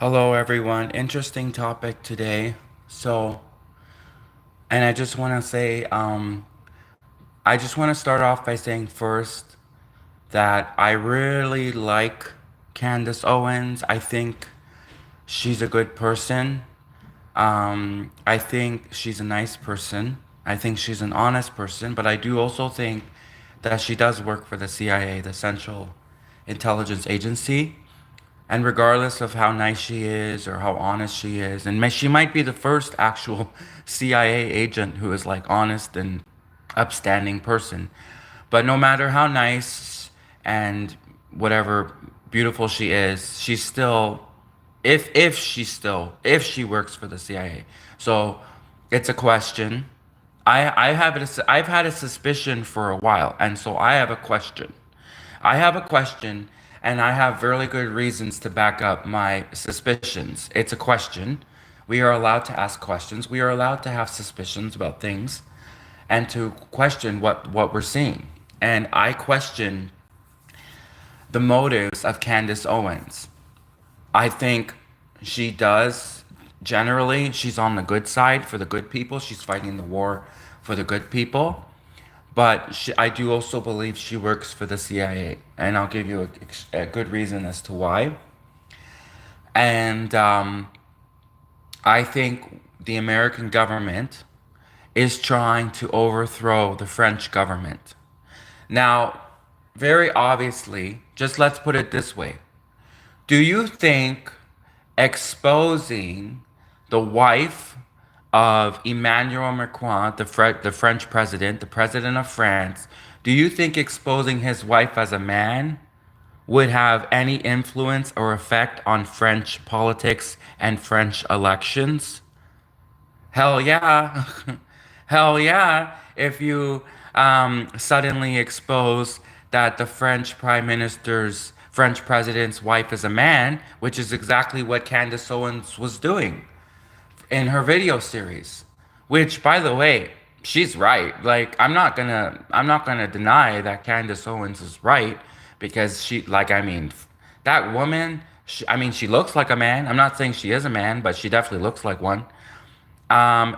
Hello, everyone. Interesting topic today. So, and I just want to say, I just want to start off by saying first that I really like Candace Owens. I think she's a good person. I think she's a nice person. I think she's an honest person, but I do also think that she does work for the CIA, the Central Intelligence Agency. And regardless of how nice she is or how honest she is, and she might be the first actual CIA agent who is like honest and upstanding person. But no matter how nice and whatever beautiful she is, she's still if she works for the CIA. So it's a question. I've had a suspicion for a while, and so I have a question. I have a question, and I have really good reasons to back up my suspicions. It's a question. We are allowed to ask questions. We are allowed to have suspicions about things and to question what we're seeing. And I question the motives of Candace Owens. I think she does generally, she's on the good side for the good people. She's fighting the war for the good people. But I do also believe she works for the CIA, and I'll give you a good reason as to why. And I think the American government is trying to overthrow the French government. Now, very obviously, just let's put it this way. Do you think exposing the wife of Emmanuel Macron, the French president, the president of France, do you think exposing his wife as a man would have any influence or effect on French politics and French elections? Hell yeah. Hell yeah. If you suddenly expose that the French president's wife is a man, which is exactly what Candace Owens was doing in her video series. Which, by the way, she's right. Like, I'm not gonna deny that Candace Owens is right because that woman. She looks like a man. I'm not saying she is a man, but she definitely looks like one.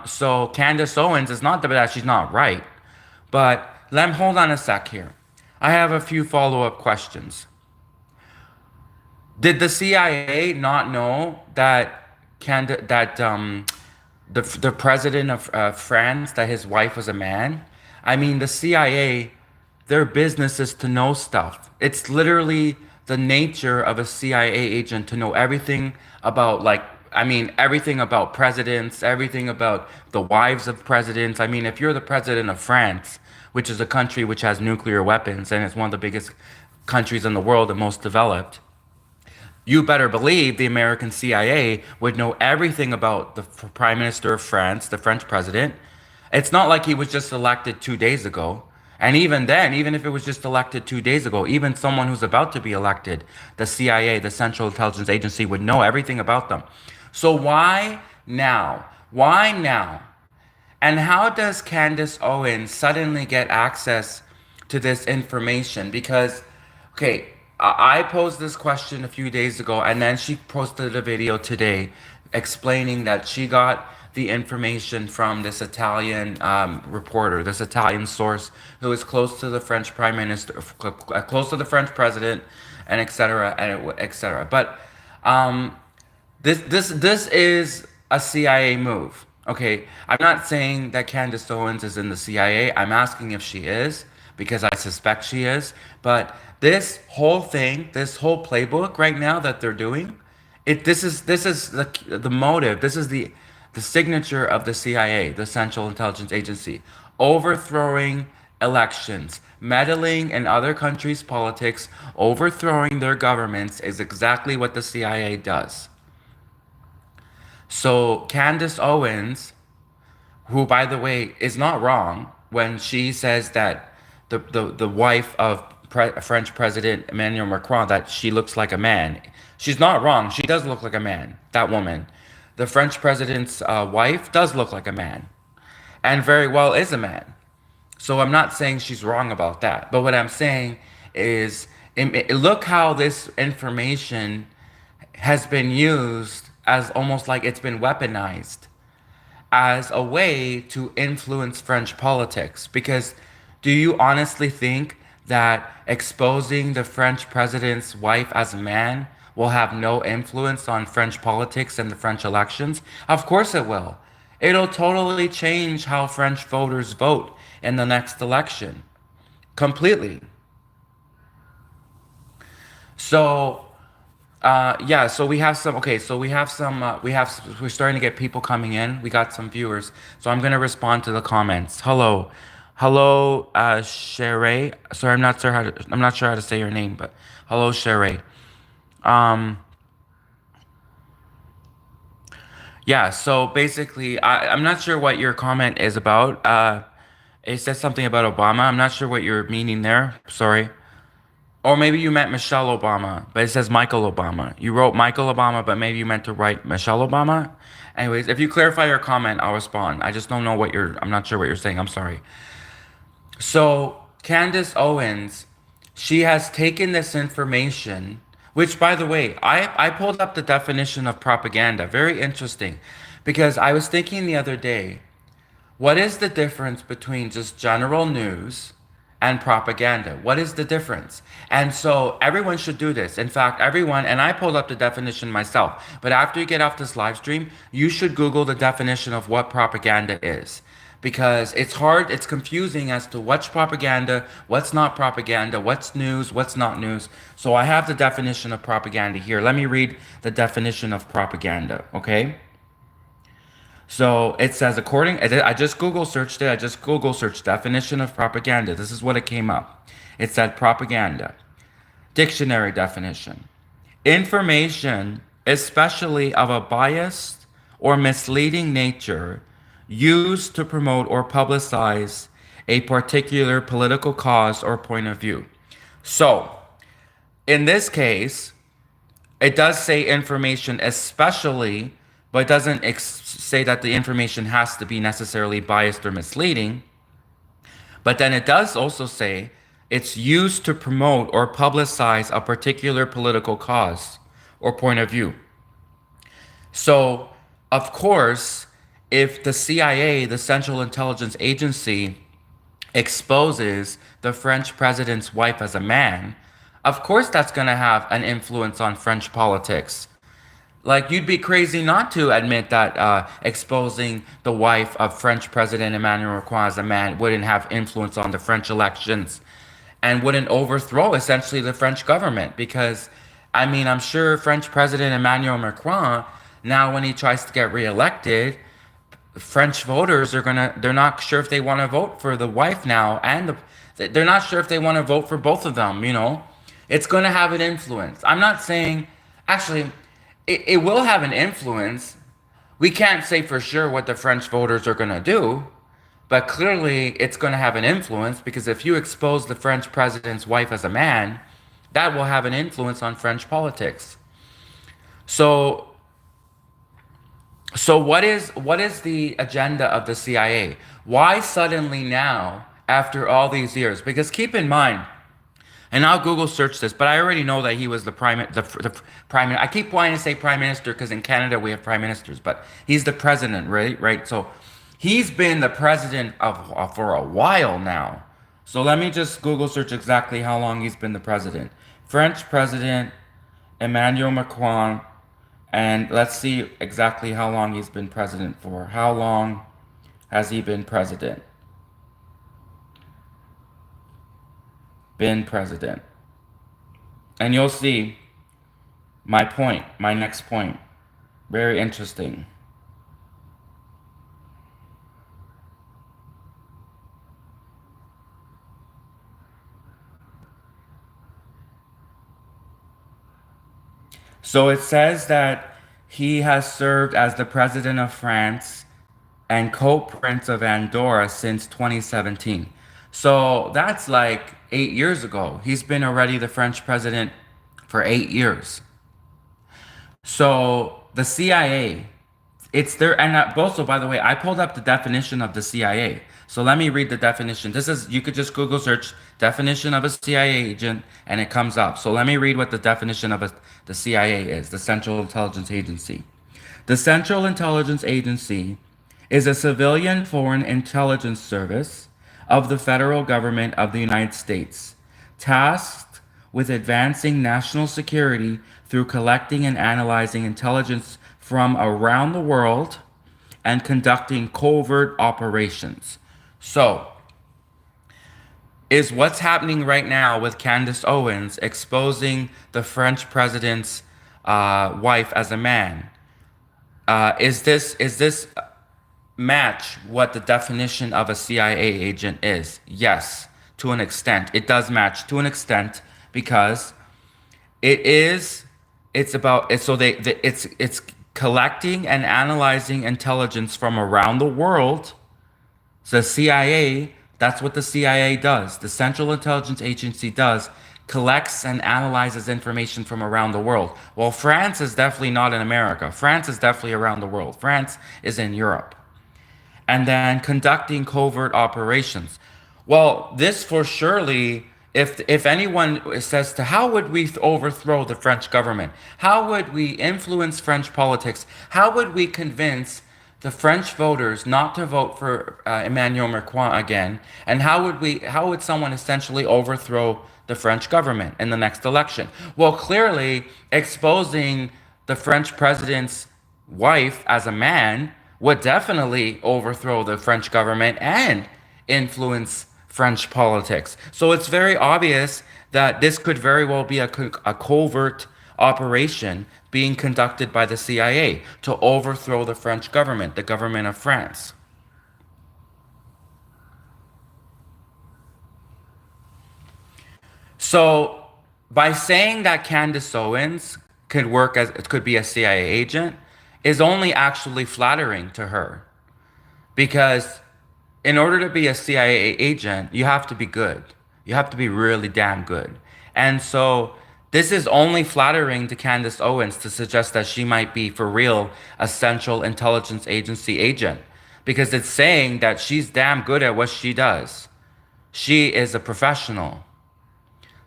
So Candace Owens is not that she's not right, but let me hold on a sec here. I have a few follow-up questions. Did the CIA not know that the president of France, that his wife was a man? I mean, the CIA, their business is to know stuff. It's literally the nature of a CIA agent to know everything about, everything about presidents, everything about the wives of presidents. I mean, if you're the president of France, which is a country which has nuclear weapons and is one of the biggest countries in the world, the most developed, you better believe the American CIA would know everything about the Prime Minister of France, the French president. It's not like he was just elected 2 days ago. And even then, even if it was just elected 2 days ago, even someone who's about to be elected, the CIA, the Central Intelligence Agency, would know everything about them. So why now? Why now? And how does Candace Owens suddenly get access to this information? Because, okay, I posed this question a few days ago, and then she posted a video today explaining that she got the information from this Italian reporter, this Italian source who is close to the French prime minister, close to the French president, and etc. and etc. But this is a CIA move. Okay, I'm not saying that Candace Owens is in the CIA. I'm asking if she is because I suspect she is. But this whole thing, this whole playbook right now that they're doing, this is the motive. This is the signature of the CIA, the Central Intelligence Agency, overthrowing elections, meddling in other countries' politics, overthrowing their governments is exactly what the CIA does. So Candace Owens, who by the way is not wrong when she says that the wife of French President Emmanuel Macron, that she looks like a man. She's not wrong. She does look like a man, that woman. The French president's wife does look like a man and very well is a man. So I'm not saying she's wrong about that. But what I'm saying is, look how this information has been used as almost like it's been weaponized as a way to influence French politics. Because do you honestly think that exposing the French president's wife as a man will have no influence on French politics and the French elections? Of course it will. It'll totally change how French voters vote in the next election. Completely. So, yeah, so we have some, okay, so we have some, we're starting to get people coming in. We got some viewers. So I'm going to respond to the comments. Hello. Hello, Sheree. Sorry, I'm not sure how to say your name, but hello, Sheree. Um, yeah, so basically, I'm not sure what your comment is about. It says something about Obama. I'm not sure what you're meaning there. Sorry. Or maybe you meant Michelle Obama, but it says Michael Obama. You wrote Michael Obama, but maybe you meant to write Michelle Obama. Anyways, if you clarify your comment, I'll respond. I just don't know what I'm not sure what you're saying. I'm sorry. So, Candace Owens, she has taken this information, which, by the way, I pulled up the definition of propaganda. Very interesting. Because I was thinking the other day, what is the difference between just general news and propaganda? What is the difference? And so everyone should do this. In fact, everyone, and I pulled up the definition myself, but after you get off this live stream, you should Google the definition of what propaganda is. Because it's hard, it's confusing as to what's propaganda, what's not propaganda, what's news, what's not news. So I have the definition of propaganda here. Let me read the definition of propaganda, okay? So it says, I just Google searched it. I just Google searched definition of propaganda. This is what it came up. It said propaganda. Dictionary definition. Information, especially of a biased or misleading nature, used to promote or publicize a particular political cause or point of view. So, in this case, it does say information especially, but it doesn't say that the information has to be necessarily biased or misleading. But then it does also say it's used to promote or publicize a particular political cause or point of view. So, of course, if the CIA, the Central Intelligence Agency, exposes the French president's wife as a man, of course that's going to have an influence on French politics. Like, you'd be crazy not to admit that exposing the wife of French President Emmanuel Macron as a man wouldn't have influence on the French elections and wouldn't overthrow essentially the French government. Because, I mean, I'm sure French President Emmanuel Macron, now when he tries to get reelected, French voters they're not sure if they want to vote for the wife now, and they're not sure if they want to vote for both of them, you know? It's going to have an influence. I'm not saying, actually, it will have an influence. We can't say for sure what the French voters are going to do, but clearly it's going to have an influence because if you expose the French president's wife as a man, that will have an influence on French politics. So so what is the agenda of the CIA? Why suddenly now, after all these years? Because keep in mind, and I'll Google search this, but I already know that he was the prime. I keep wanting to say prime minister because in Canada we have prime ministers, but he's the president, right? Right. So he's been the president of for a while now. So let me just Google search exactly how long he's been the president. French President Emmanuel Macron, and let's see exactly how long he's been president for. How long has he been president? Been president. And you'll see my point, my next point. Very interesting. So it says that he has served as the president of France and co-prince of Andorra since 2017. So that's like 8 years ago. He's been already the French president for 8 years. So the CIA, It's there, and also, by the way, I pulled up the definition of the CIA. So let me read the definition. This is, you could just Google search definition of a CIA agent, and it comes up. So let me read what the definition of the CIA is, the Central Intelligence Agency. The Central Intelligence Agency is a civilian foreign intelligence service of the federal government of the United States, tasked with advancing national security through collecting and analyzing intelligence from around the world and conducting covert operations. So, is what's happening right now with Candace Owens exposing the French president's wife as a man? Is this match what the definition of a CIA agent is? Yes, to an extent. It does match to an extent because it is it's about it's so it's collecting and analyzing intelligence from around the world. So the CIA, that's what the CIA does. The Central Intelligence Agency does, collects and analyzes information from around the world. Well, France is definitely not in America. France is definitely around the world. France is in Europe. And then conducting covert operations. Well, this for surely, if anyone says to how would we overthrow the French government? How would we influence French politics? How would we convince the French voters not to vote for Emmanuel Macron again? And how would someone essentially overthrow the French government in the next election? Well, clearly exposing the French president's wife as a man would definitely overthrow the French government and influence French politics. So it's very obvious that this could very well be a covert operation being conducted by the CIA to overthrow the French government, the government of France. So by saying that Candace Owens could be a CIA agent is only actually flattering to her because in order to be a CIA agent, you have to be good. You have to be really damn good. And so this is only flattering to Candace Owens to suggest that she might be for real a Central Intelligence Agency agent because it's saying that she's damn good at what she does. She is a professional.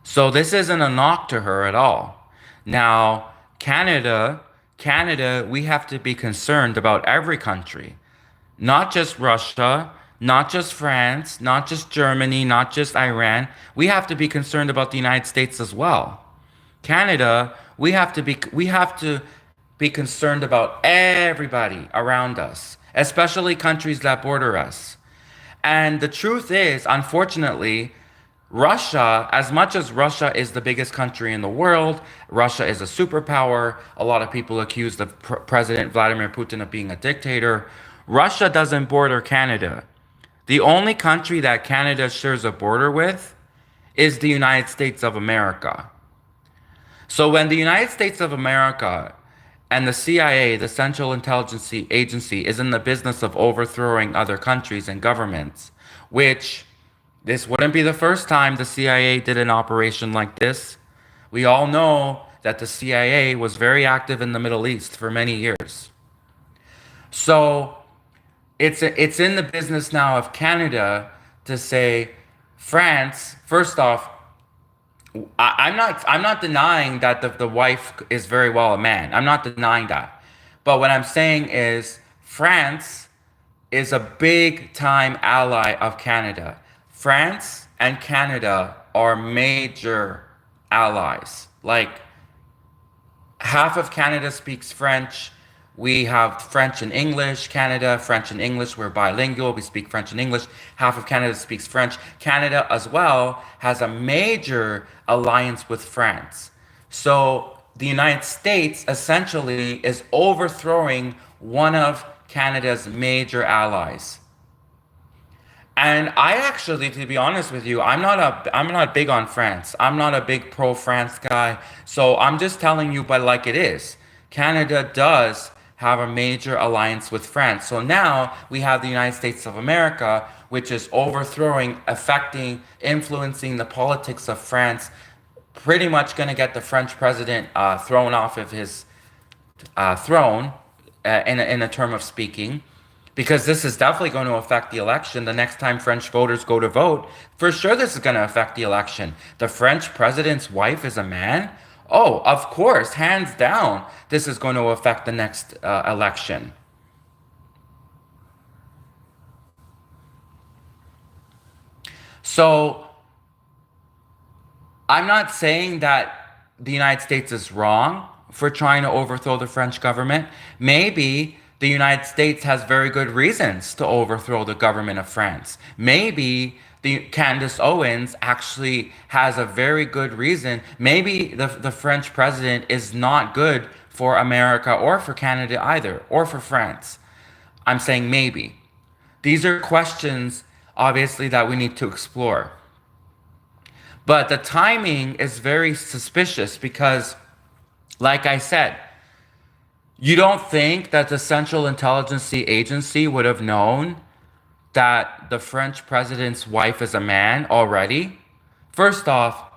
So this isn't a knock to her at all. Now, Canada, we have to be concerned about every country, not just Russia, not just France, not just Germany, not just Iran. We have to be concerned about the United States as well. Canada, we have to be concerned about everybody around us, especially countries that border us. And the truth is, unfortunately, Russia, as much as Russia is the biggest country in the world, Russia is a superpower. A lot of people accuse the President Vladimir Putin of being a dictator. Russia doesn't border Canada. The only country that Canada shares a border with is the United States of America. So when the United States of America and the CIA, the Central Intelligence Agency, is in the business of overthrowing other countries and governments, which this wouldn't be the first time the CIA did an operation like this. We all know that the CIA was very active in the Middle East for many years. So it's in the business now of Canada to say, France, first off, I'm not denying that the wife is very well a man. I'm not denying that. But what I'm saying is France is a big time ally of Canada. France and Canada are major allies. Like half of Canada speaks French. We have French and English. Canada, French and English. We're bilingual. We speak French and English. Half of Canada speaks French. Canada as well has a major alliance with France. So the United States essentially is overthrowing one of Canada's major allies. And I actually, to be honest with you, I'm not big on France. I'm not a big pro France guy. So I'm just telling you, but like it is. Canada does have a major alliance with France. So now we have the United States of America, which is overthrowing, affecting, influencing the politics of France, pretty much going to get the French president thrown off of his throne, in a term of speaking, because this is definitely going to affect the election. The next time French voters go to vote, for sure this is going to affect the election. The French president's wife is a man? Oh, of course, hands down, this is going to affect the next election. So I'm not saying that the United States is wrong for trying to overthrow the French government. Maybe the United States has very good reasons to overthrow the government of France. Maybe the Candace Owens actually has a very good reason. Maybe the French president is not good for America or for Canada either, or for France. I'm saying maybe. These are questions, obviously, that we need to explore. But the timing is very suspicious because, like I said, you don't think that the Central Intelligence Agency would have known that the French president's wife is a man already? First off,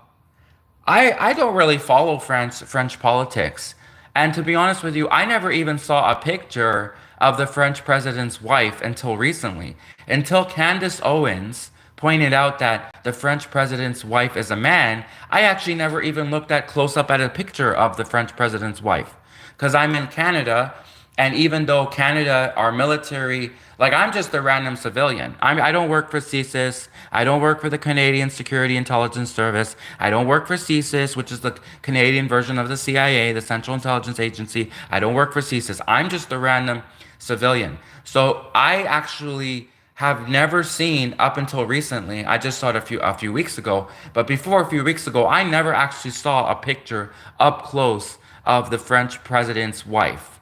I don't really follow French politics. And to be honest with you, I never even saw a picture of the French president's wife until recently. Until Candace Owens pointed out that the French president's wife is a man, I actually never even looked at close up at a picture of the French president's wife. Because I'm in Canada, and even though Canada, our military, like I'm just a random civilian. I don't work for CSIS. I don't work for the Canadian Security Intelligence Service. I don't work for CSIS, which is the Canadian version of the CIA, the Central Intelligence Agency. I don't work for CSIS. I'm just a random civilian. So I actually have never seen up until recently. I just saw it a few weeks ago. But before a few weeks ago, I never actually saw a picture up close of the French president's wife.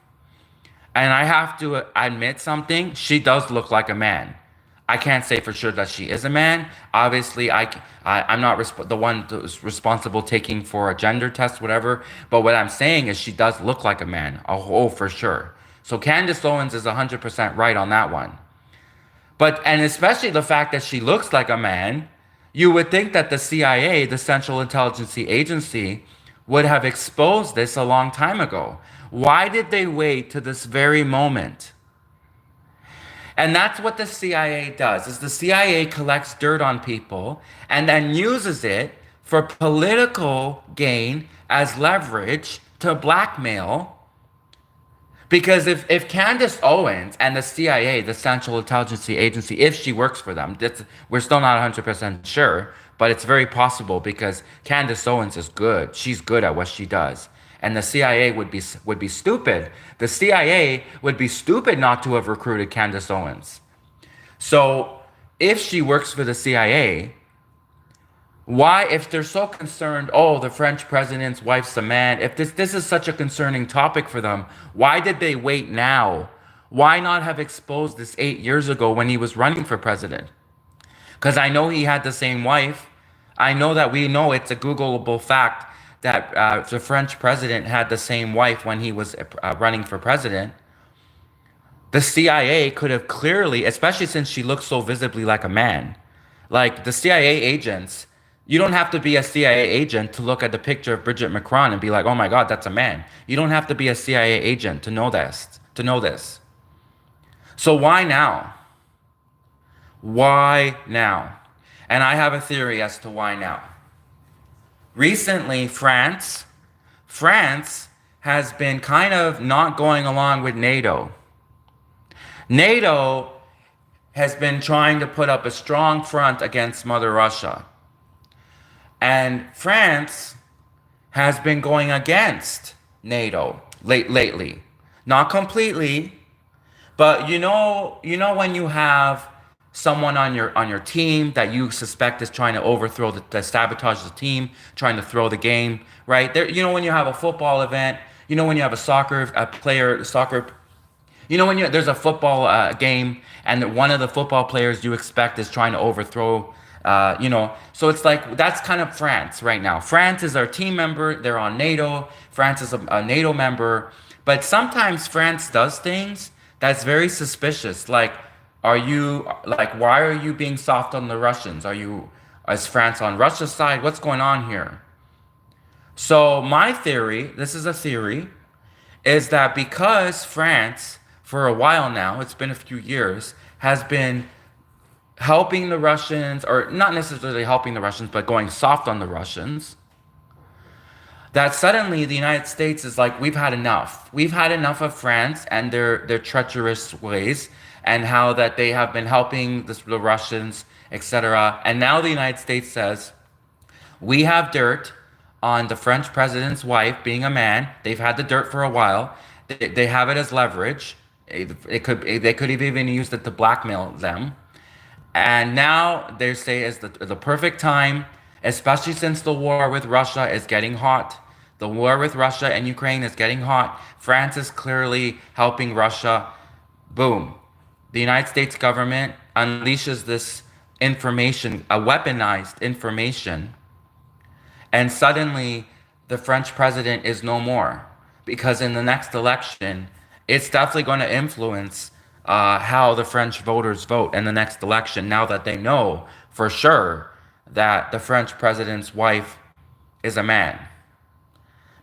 And I have to admit something, she does look like a man. I can't say for sure that she is a man. Obviously, I'm not the one who's responsible taking for a gender test, whatever. But what I'm saying is she does look like a man. Oh, for sure. So Candace Owens is 100% right on that one. And especially the fact that she looks like a man, you would think that the CIA, the Central Intelligence Agency, would have exposed this a long time ago. Why did they wait to this very moment? And that's what the CIA does, is the CIA collects dirt on people and then uses it for political gain as leverage to blackmail. Because if Candace Owens and the CIA, the Central Intelligence Agency, if she works for them, we're still not 100% sure, but it's very possible because Candace Owens is good. She's good at what she does. And the CIA would be stupid. The CIA would be stupid not to have recruited Candace Owens. So if she works for the CIA, why, if they're so concerned, oh, the French president's wife's a man, if this is such a concerning topic for them, why did they wait now? Why not have exposed this 8 years ago when he was running for president? Because I know he had the same wife. I know that we know it's a Googleable fact that the French president had the same wife when he was running for president. The CIA could have clearly, especially since she looks so visibly like a man, like the CIA agents, you don't have to be a CIA agent to look at the picture of Bridget Macron and be like, oh my God, that's a man. You don't have to be a CIA agent to know this. So why now? Why now? And I have a theory as to why now. Recently, France has been kind of not going along with NATO. NATO has been trying to put up a strong front against Mother Russia. And France has been going against NATO lately. Not completely, but you know when you have someone on your team that you suspect is trying to overthrow the sabotage the team, trying to throw the game, right? There, when you have a football event, when you have there's a football game and one of the football players you expect is trying to overthrow, so it's like, that's kind of France right now. France is our team member. They're on NATO. France is a NATO member. But sometimes France does things that's very suspicious. Like, why are you being soft on the Russians? Is France on Russia's side? What's going on here? So my theory, this is a theory, is that because France, for a while now, it's been a few years, has been helping the Russians, or not necessarily helping the Russians, but going soft on the Russians, that suddenly the United States is like, we've had enough. We've had enough of France and their treacherous ways, and how that they have been helping the Russians, etc. And now the United States says, we have dirt on the French president's wife being a man. They've had the dirt for a while. They have it as leverage. They could have even used it to blackmail them. And now they say is the perfect time, especially since the war with Russia is getting hot. The war with Russia and Ukraine is getting hot. France is clearly helping Russia. Boom. The United States government unleashes this information, a weaponized information, and suddenly the French president is no more. Because in the next election, it's definitely going to influence how the French voters vote in the next election, now that they know for sure that the French president's wife is a man.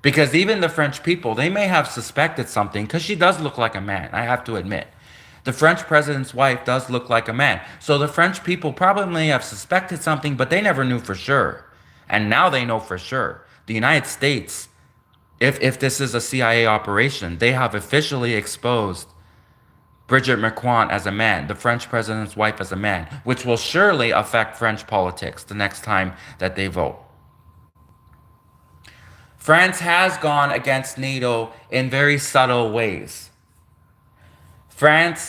Because even the French people, they may have suspected something, because she does look like a man, I have to admit. The French president's wife does look like a man. So the French people probably have suspected something, but they never knew for sure. And now they know for sure. The United States, if this is a CIA operation, they have officially exposed Brigitte Macron as a man, the French president's wife as a man, which will surely affect French politics the next time that they vote. France has gone against NATO in very subtle ways. French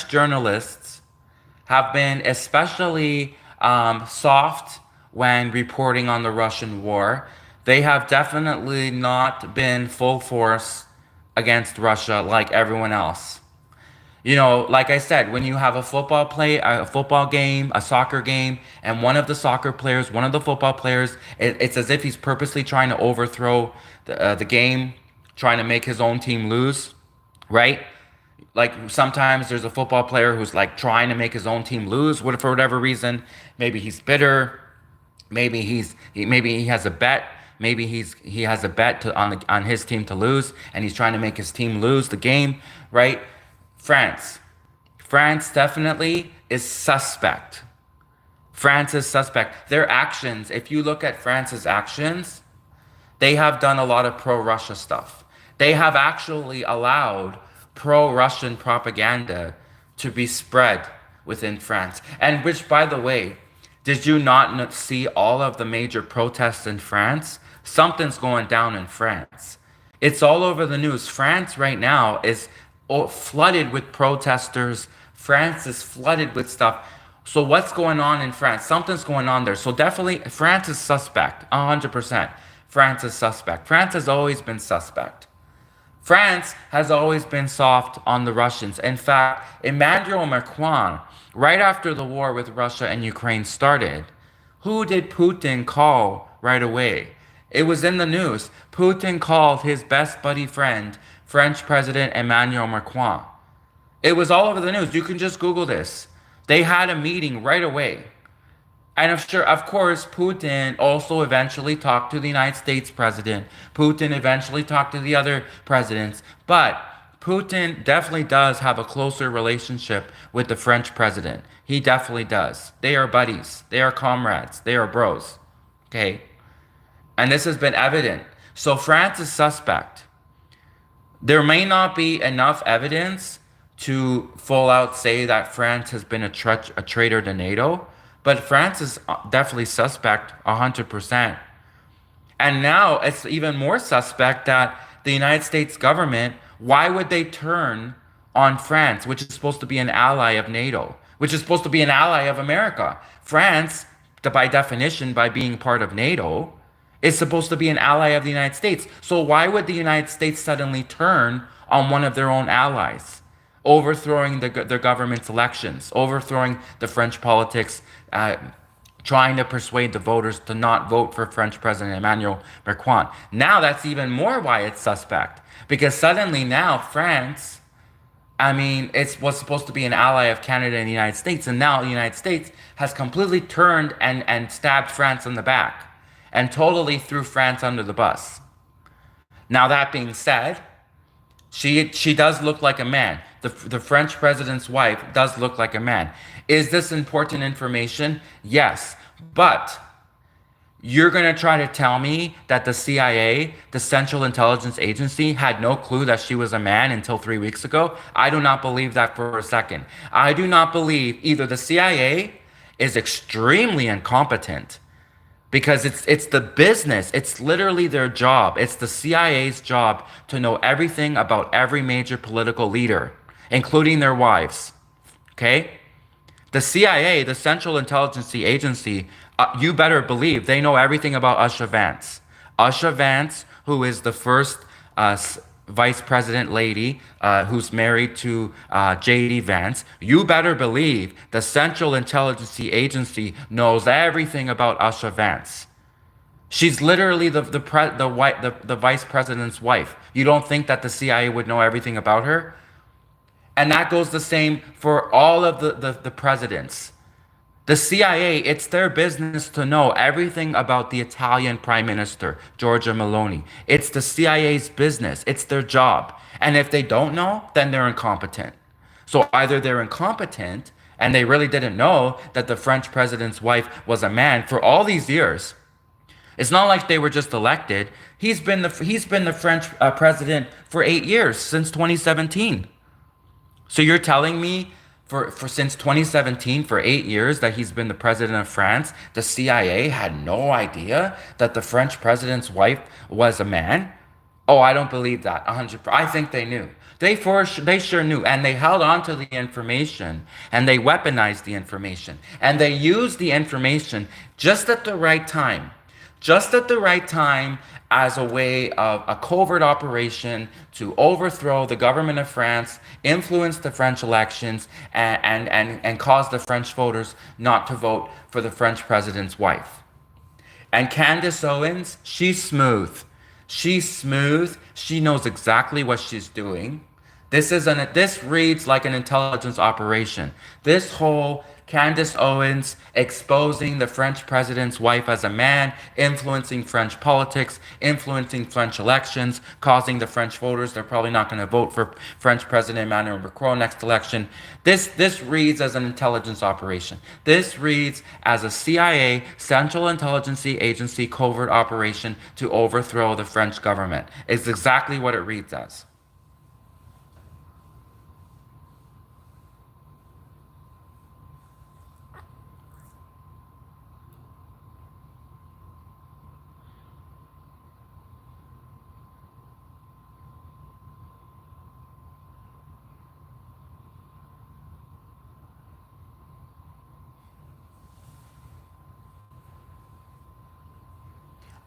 journalists have been especially soft when reporting on the Russian war. They have definitely not been full force against Russia like everyone else. You know, like I said, when you have a football game, a soccer game, and one of the football players, it's as if he's purposely trying to overthrow the game, trying to make his own team lose, right? Like sometimes there's a football player who's like trying to make his own team lose, for whatever reason. Maybe he's bitter. Maybe he has a bet. Maybe he has a bet on his team to lose, and he's trying to make his team lose the game, right? France definitely is suspect. France is suspect. Their actions, if you look at France's actions, they have done a lot of pro-Russia stuff. They have actually allowed pro-Russian propaganda to be spread within France. And which, by the way, did you not see all of the major protests in France? Something's going down in France. It's all over the news. France right now is flooded with protesters. France is flooded with stuff. So what's going on in France? Something's going on there. So definitely France is suspect, 100%. France is suspect. France has always been suspect. France has always been soft on the Russians. In fact, Emmanuel Macron, right after the war with Russia and Ukraine started, who did Putin call right away? It was in the news. Putin called his best buddy friend, French President Emmanuel Macron. It was all over the news. You can just Google this. They had a meeting right away. And of course, Putin also eventually talked to the United States president. Putin eventually talked to the other presidents. But Putin definitely does have a closer relationship with the French president. He definitely does. They are buddies. They are comrades. They are bros. Okay? And this has been evident. So France is suspect. There may not be enough evidence to full out say that France has been a traitor to NATO, but France is definitely suspect 100%. And now it's even more suspect that the United States government, why would they turn on France, which is supposed to be an ally of NATO, which is supposed to be an ally of America? France, by definition, by being part of NATO, is supposed to be an ally of the United States. So why would the United States suddenly turn on one of their own allies, overthrowing their government's elections, overthrowing the French politics, trying to persuade the voters to not vote for French President Emmanuel Macron? Now that's even more why it's suspect. Because suddenly now France, it was supposed to be an ally of Canada and the United States, and now the United States has completely turned and stabbed France in the back and totally threw France under the bus. Now, that being said, she does look like a man. The French president's wife does look like a man. Is this important information? Yes. But you're going to try to tell me that the CIA, the Central Intelligence Agency, had no clue that she was a man until 3 weeks ago? I do not believe that for a second. I do not believe either the CIA is extremely incompetent because it's the business. It's literally their job. It's the CIA's job to know everything about every major political leader, including their wives. Okay? The CIA, the Central Intelligence Agency, you better believe they know everything about Usha Vance. Usha Vance, who is the first vice president lady who's married to J.D. Vance, you better believe the Central Intelligence Agency knows everything about Usha Vance. She's literally the vice president's wife. You don't think that the CIA would know everything about her? And that goes the same for all of the presidents. The CIA, it's their business to know everything about the Italian Prime Minister, Giorgia Meloni. It's the CIA's business. It's their job. And if they don't know, then they're incompetent. So either they're incompetent and they really didn't know that the French president's wife was a man for all these years. It's not like they were just elected. He's been the French president for 8 years, since 2017. So you're telling me for since 2017, for 8 years that he's been the president of France, the CIA had no idea that the French president's wife was a man? Oh, I don't believe that. 100%. I think they knew. They sure knew, and they held on to the information, and they weaponized the information, and they used the information just at the right time. Just at the right time, as a way of a covert operation to overthrow the government of France, influence the French elections, and cause the French voters not to vote for the French president's wife. And Candace Owens, she's smooth. She's smooth. She knows exactly what she's doing. This reads like an intelligence operation. This whole Candace Owens exposing the French president's wife as a man, influencing French politics, influencing French elections, causing the French voters, they're probably not going to vote for French President Emmanuel Macron next election. This reads as an intelligence operation. This reads as a CIA, Central Intelligence Agency covert operation to overthrow the French government. It's exactly what it reads as.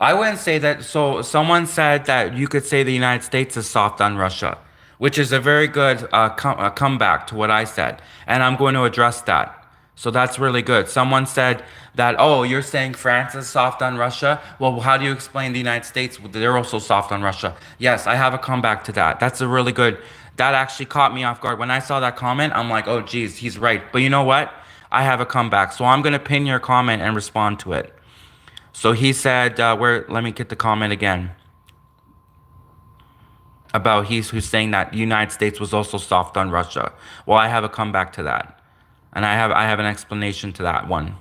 I wouldn't say that. So someone said that you could say the United States is soft on Russia, which is a very good comeback to what I said. And I'm going to address that. So that's really good. Someone said that, oh, you're saying France is soft on Russia? Well, how do you explain the United States? They're also soft on Russia. Yes, I have a comeback to that. That's a really good, that actually caught me off guard. When I saw that comment, I'm like, oh, geez, he's right. But you know what? I have a comeback. So I'm going to pin your comment and respond to it. So he said, let me get the comment again. About who's saying that the United States was also soft on Russia. Well, I have a comeback to that. And I have an explanation to that one.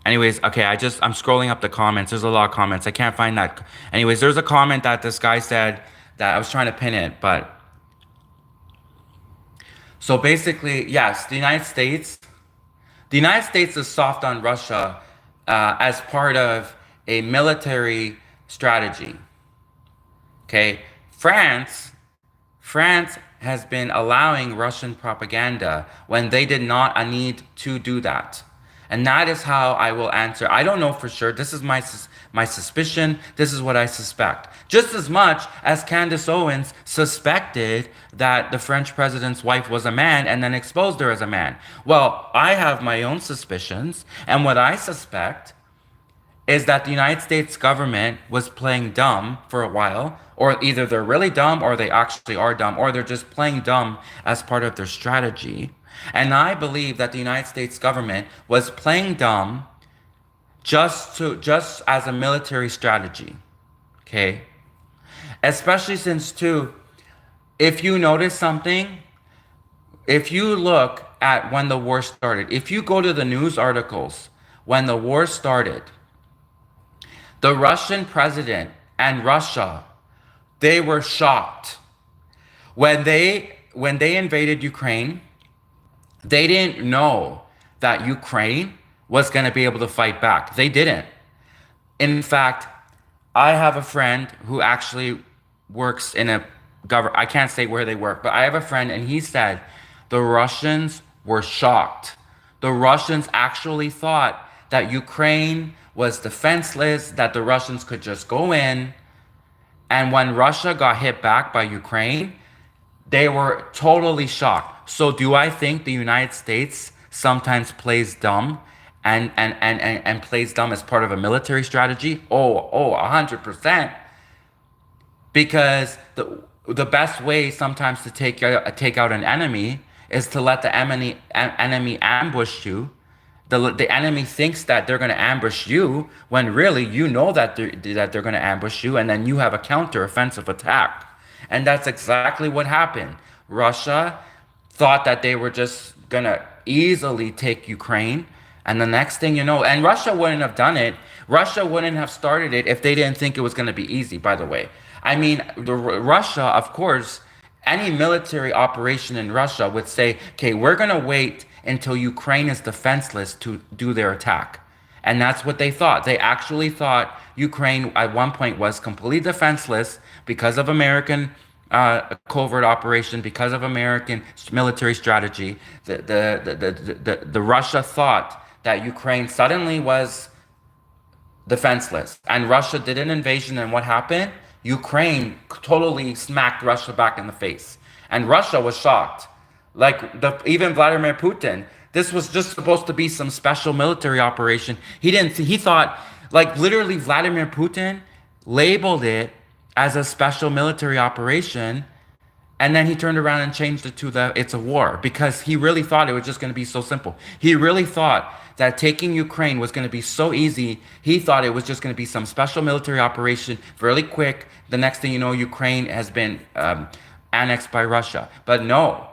Anyways, okay, I'm scrolling up the comments. There's a lot of comments. I can't find that. Anyways, there's a comment that this guy said that I was trying to pin it, but so basically, yes, the United States is soft on Russia as part of a military strategy. Okay, France has been allowing Russian propaganda when they did not need to do that. And that is how I will answer. I don't know for sure. This is my suspicion. This is what I suspect. Just as much as Candace Owens suspected that the French president's wife was a man and then exposed her as a man. Well, I have my own suspicions. And what I suspect is that the United States government was playing dumb for a while, or either they're really dumb or they actually are dumb, or they're just playing dumb as part of their strategy. And I believe that the United States government was playing dumb just as a military strategy. Okay? Especially since too, if you notice something, if you look at when the war started, if you go to the news articles when the war started, the Russian president and Russia, they were shocked when they invaded Ukraine. They didn't know that Ukraine was going to be able to fight back. They didn't. In fact, I have a friend who actually works in a government. I can't say where they work, but I have a friend, and he said the Russians were shocked. The Russians actually thought that Ukraine was defenseless, that the Russians could just go in. And when Russia got hit back by Ukraine, they were totally shocked. So do I think the United States sometimes plays dumb and plays dumb as part of a military strategy? 100%. Because the best way sometimes to take out an enemy is to let the enemy ambush you. The enemy thinks that they're going to ambush you when really you know that they're going to ambush you, and then you have a counter-offensive attack. And that's exactly what happened. Russia thought that they were just going to easily take Ukraine. And the next thing you know, and Russia wouldn't have done it. Russia wouldn't have started it if they didn't think it was going to be easy, by the way. I mean, Russia, of course, any military operation in Russia would say, okay, we're going to wait until Ukraine is defenseless to do their attack. And that's what they thought. They actually thought Ukraine at one point was completely defenseless because of American covert operation, because of American military strategy. The Russia thought that Ukraine suddenly was defenseless. And Russia did an invasion, and what happened? Ukraine totally smacked Russia back in the face. And Russia was shocked. Like even Vladimir Putin, this was just supposed to be some special military operation. He thought, like literally Vladimir Putin labeled it as a special military operation, and then he turned around and changed it to it's a war, because he really thought it was just going to be so simple. He really thought that taking Ukraine was going to be so easy. He thought it was just going to be some special military operation, really quick. The next thing you know, Ukraine has been annexed by Russia. But no.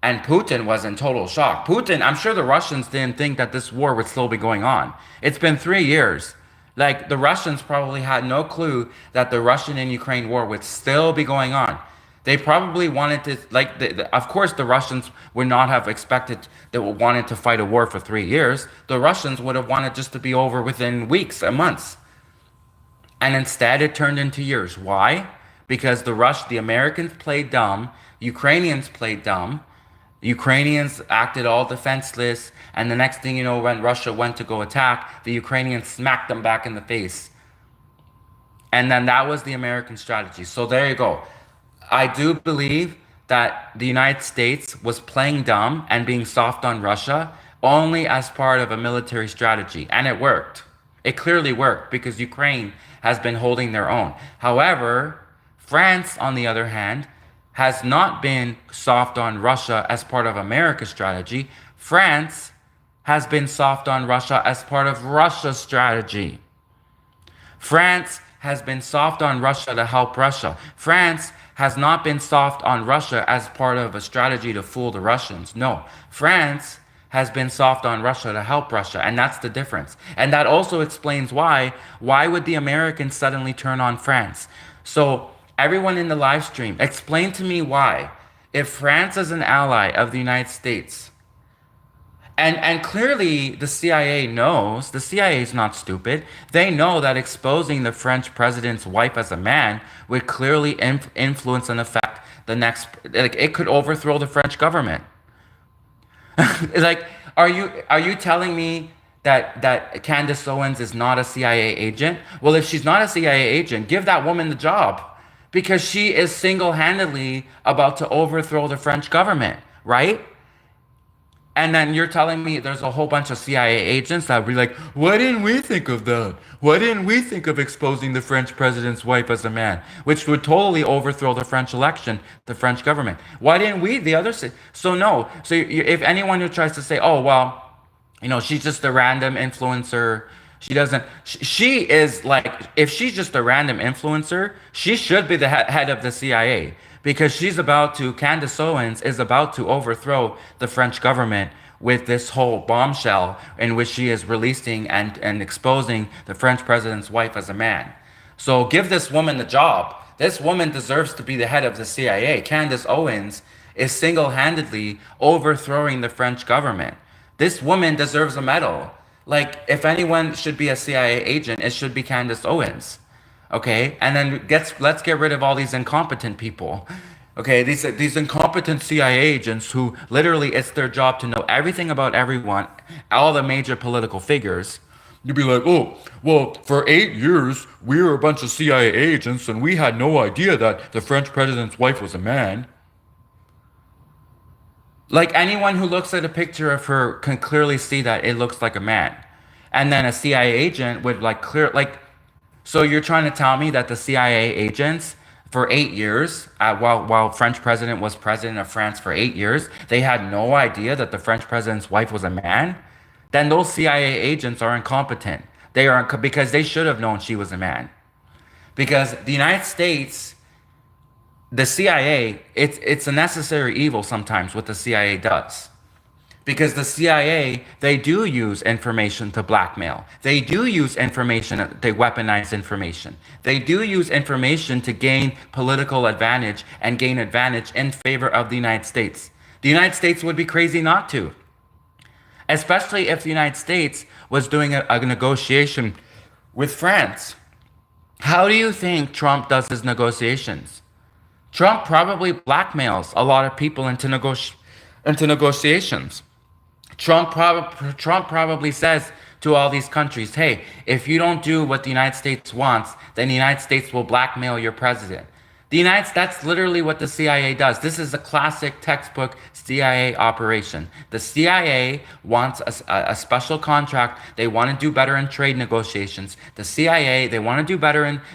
And Putin was in total shock. Putin, I'm sure the Russians didn't think that this war would still be going on. It's been 3 years. Like, the Russians probably had no clue that the Russian and Ukraine war would still be going on. They probably wanted to, like, of course, the Russians would not have expected, they wanted to fight a war for 3 years. The Russians would have wanted just to be over within weeks and months. And instead, it turned into years. Why? Because the Americans played dumb, Ukrainians played dumb, Ukrainians acted all defenseless, and the next thing you know, when Russia went to go attack, the Ukrainians smacked them back in the face. And then that was the American strategy. So there you go. I do believe that the United States was playing dumb and being soft on Russia only as part of a military strategy. And it worked. It clearly worked because Ukraine has been holding their own. However, France, on the other hand, has not been soft on Russia as part of America's strategy. France has been soft on Russia as part of Russia's strategy. France has been soft on Russia to help Russia. France has not been soft on Russia as part of a strategy to fool the Russians. No, France has been soft on Russia to help Russia, and that's the difference. And that also explains why would the Americans suddenly turn on France? So everyone in the live stream, explain to me why, if France is an ally of the United States, and clearly the CIA knows, the CIA is not stupid, they know that exposing the French president's wife as a man would clearly influence and affect the next, like it could overthrow the French government. Like, are you telling me that Candace Owens is not a CIA agent? Well, if she's not a CIA agent, give that woman the job, because she is single-handedly about to overthrow the French government, right? And then you're telling me there's a whole bunch of CIA agents that would be like, why didn't we think of that? Why didn't we think of exposing the French president's wife as a man? Which would totally overthrow the French election, the French government. Why didn't we, the other side? So no. So if anyone who tries to say, oh, well, you know, she's just a random influencer, She doesn't. She is like, if she's just a random influencer, she should be the head of the CIA because Candace Owens is about to overthrow the French government with this whole bombshell in which she is releasing and exposing the French president's wife as a man. So give this woman the job. This woman deserves to be the head of the CIA. Candace Owens is single-handedly overthrowing the French government. This woman deserves a medal. Like, if anyone should be a CIA agent, it should be Candace Owens. Okay? And then let's get rid of all these incompetent people. Okay, these incompetent CIA agents who literally it's their job to know everything about everyone, all the major political figures. You'd be like, oh, well, for 8 years, we were a bunch of CIA agents and we had no idea that the French president's wife was a man. Like anyone who looks at a picture of her can clearly see that it looks like a man. And then a CIA agent would so you're trying to tell me that the CIA agents for 8 years, while French president was president of France for 8 years, they had no idea that the French president's wife was a man? Then those CIA agents are incompetent. They are because they should have known she was a man. Because the United States, the CIA, it's a necessary evil sometimes what the CIA does. Because the CIA, they do use information to blackmail. They do use information, they weaponize information. They do use information to gain political advantage and gain advantage in favor of the United States. The United States would be crazy not to. Especially if the United States was doing a negotiation with France. How do you think Trump does his negotiations? Trump probably blackmails a lot of people into negotiations. Trump probably says to all these countries, hey, if you don't do what the United States wants, then the United States will blackmail your president. That's literally what the CIA does. This is a classic textbook CIA operation. The CIA wants a special contract. They want to do better in trade negotiations. The CIA, they want the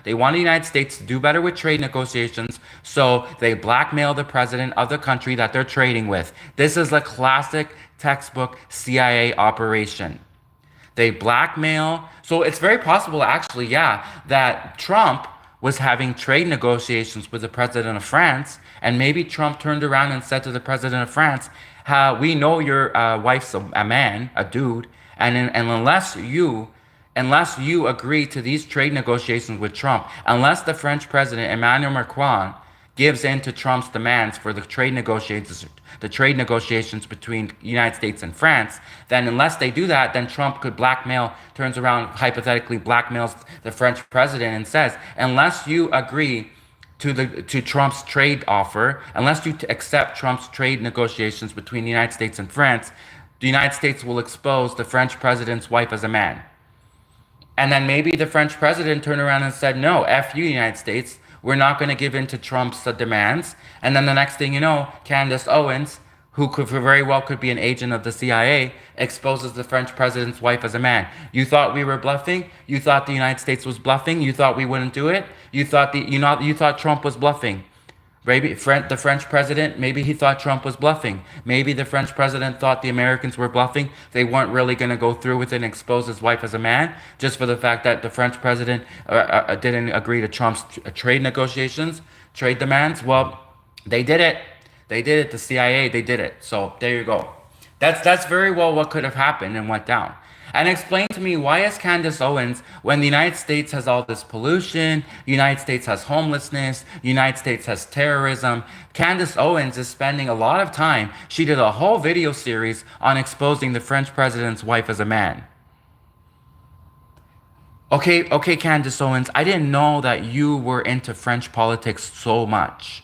United States to do better with trade negotiations. So they blackmail the president of the country that they're trading with. This is a classic textbook CIA operation. They blackmail. So it's very possible, actually, yeah, that Trump was having trade negotiations with the president of France, and maybe Trump turned around and said to the president of France, we know your wife's a man, a dude, and unless you agree to these trade negotiations with Trump, unless the French president, Emmanuel Macron, gives in to Trump's demands for the trade negotiations between the United States and France, then unless they do that, then Trump could turns around, hypothetically blackmails the French president and says, unless you agree to Trump's trade offer, unless you accept Trump's trade negotiations between the United States and France, the United States will expose the French president's wife as a man. And then maybe the French president turned around and said, no, F you, United States. We're not going to give in to Trump's demands. And then the next thing you know, Candace Owens, who very well could be an agent of the CIA, exposes the French president's wife as a man. You thought we were bluffing? You thought the United States was bluffing? You thought we wouldn't do it? You thought Trump was bluffing. Maybe the French president, maybe he thought Trump was bluffing. Maybe the French president thought the Americans were bluffing. They weren't really going to go through with it and expose his wife as a man, just for the fact that the French president didn't agree to Trump's trade negotiations, trade demands. Well, they did it. They did it. The CIA, they did it. So there you go. That's very well what could have happened and went down. And explain to me, why is Candace Owens, when the United States has all this pollution, United States has homelessness, United States has terrorism, Candace Owens is spending a lot of time. She did a whole video series on exposing the French president's wife as a man. Okay, Candace Owens, I didn't know that you were into French politics so much.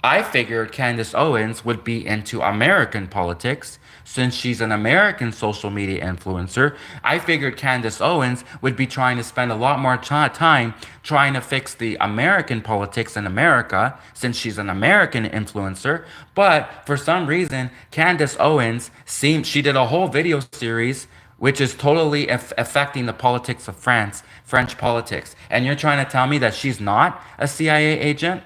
I figured Candace Owens would be into American politics. Since she's an American social media influencer, I figured Candace Owens would be trying to spend a lot more time trying to fix the American politics in America, since she's an American influencer. But for some reason, Candace Owens she did a whole video series which is totally affecting the politics of France, French politics. And you're trying to tell me that she's not a CIA agent?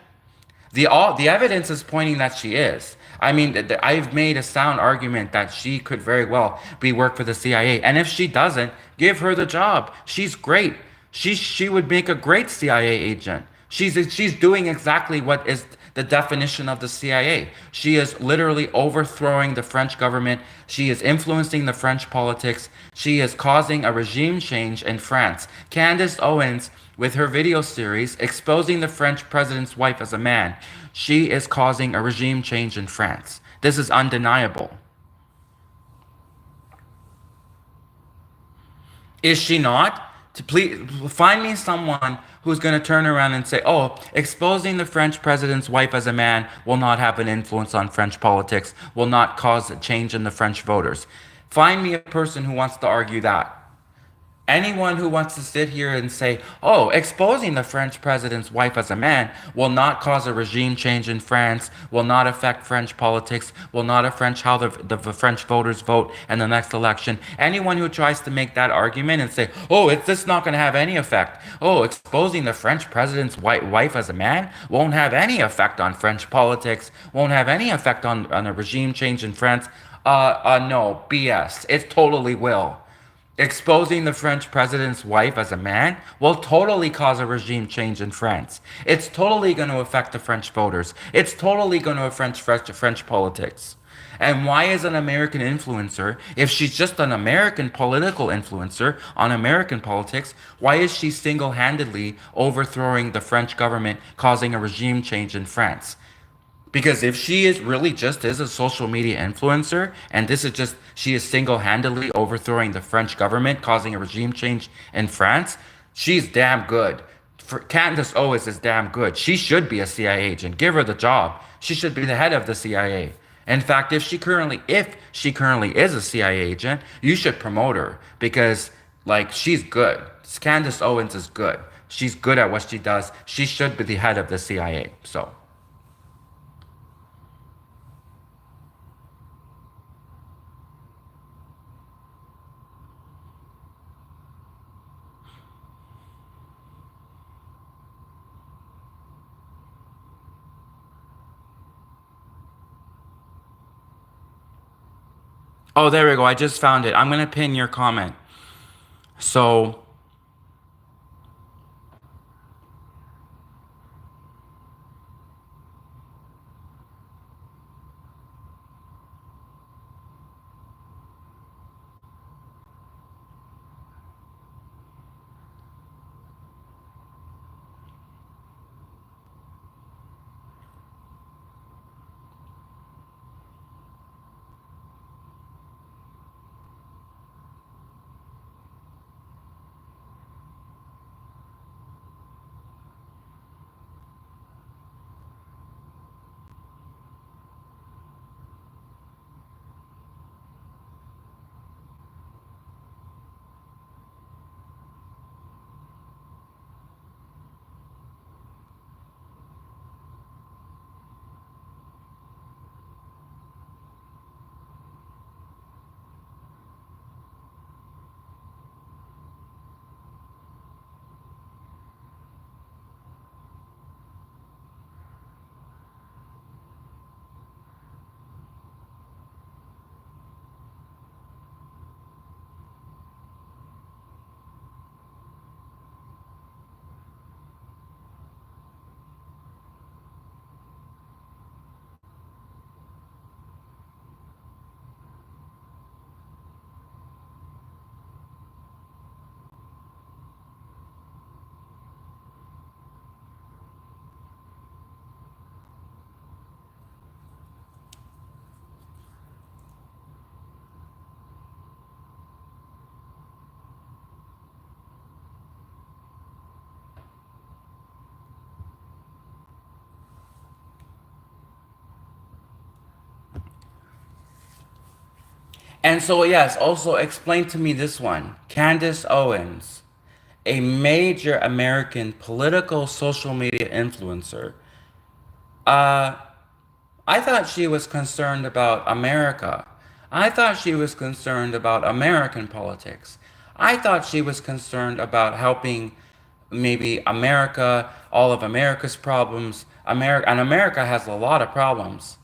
The evidence is pointing that she is. I mean, I've made a sound argument that she could very well be work for the CIA. And if she doesn't, give her the job. She's great. She would make a great CIA agent. She's doing exactly what is the definition of the CIA. She is literally overthrowing the French government. She is influencing the French politics. She is causing a regime change in France. Candace Owens, with her video series exposing the French president's wife as a man, she is causing a regime change in France. This is undeniable. Is she not? To please find me someone who's going to turn around and say, "Oh, exposing the French president's wife as a man will not have an influence on French politics, will not cause a change in the French voters." Find me a person who wants to argue that. Anyone who wants to sit here and say, "Oh, exposing the French president's wife as a man will not cause a regime change in France, will not affect French politics, will not affect how the French voters vote in the next election." Anyone who tries to make that argument and say, "Oh, it's just not going to have any effect. Oh, exposing the French president's wife as a man won't have any effect on French politics, won't have any effect on a regime change in France." No, BS. It totally will. Exposing the French president's wife as a man will totally cause a regime change in France. It's totally going to affect the French voters. It's totally going to affect French politics. And why is an American influencer, if she's just an American political influencer on American politics, why is she single-handedly overthrowing the French government, causing a regime change in France? Because if she is really just is a social media influencer, and this is just she is single-handedly overthrowing the French government, causing a regime change in France, she's damn good. For Candace Owens is damn good. She should be a CIA agent. Give her the job. She should be the head of the CIA. In fact, if she currently is a CIA agent, you should promote her because like she's good. Candace Owens is good. She's good at what she does. She should be the head of the CIA. So. Oh, there we go. I just found it. I'm gonna pin your comment. So, and so yes, also explain to me this one. Candace Owens, a major American political social media influencer. Uh, I thought she was concerned about America. I thought she was concerned about American politics. I thought she was concerned about helping maybe America, all of America's problems. America has a lot of problems.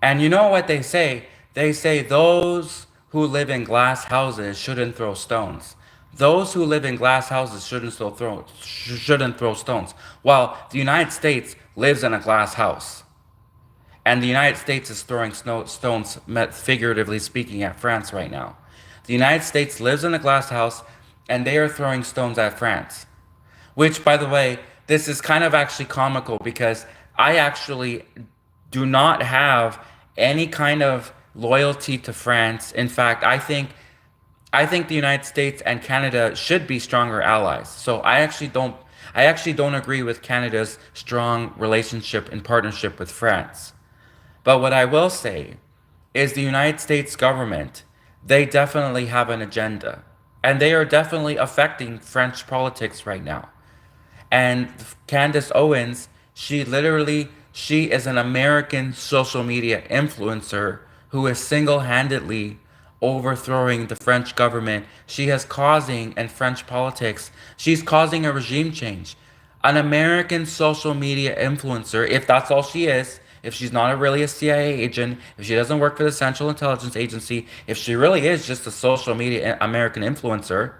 And you know what they say? They say those who live in glass houses shouldn't throw stones. Those who live in glass houses shouldn't throw stones. Well, the United States lives in a glass house, and the United States is throwing stones, figuratively speaking, at France right now. The United States lives in a glass house, and they are throwing stones at France. Which, by the way, this is kind of actually comical because I actually do not have any kind of loyalty to France. In fact, I think the United States and Canada should be stronger allies. So I actually don't agree with Canada's strong relationship and partnership with France. But what I will say is the United States government, they definitely have an agenda. And they are definitely affecting French politics right now. And Candace Owens, she is an American social media influencer who is single-handedly overthrowing the French government. She is causing, in French politics, she's causing a regime change. An American social media influencer, if that's all she is, if she's not really a CIA agent, if she doesn't work for the Central Intelligence Agency, if she really is just a social media American influencer,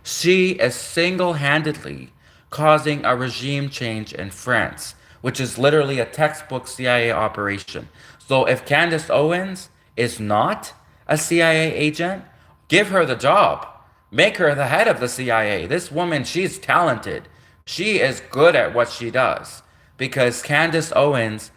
she is single-handedly causing a regime change in France, which is literally a textbook CIA operation. So if Candace Owens is not a CIA agent, give her the job. Make her the head of the CIA. This woman, she's talented. She is good at what she does. Because Candace Owens,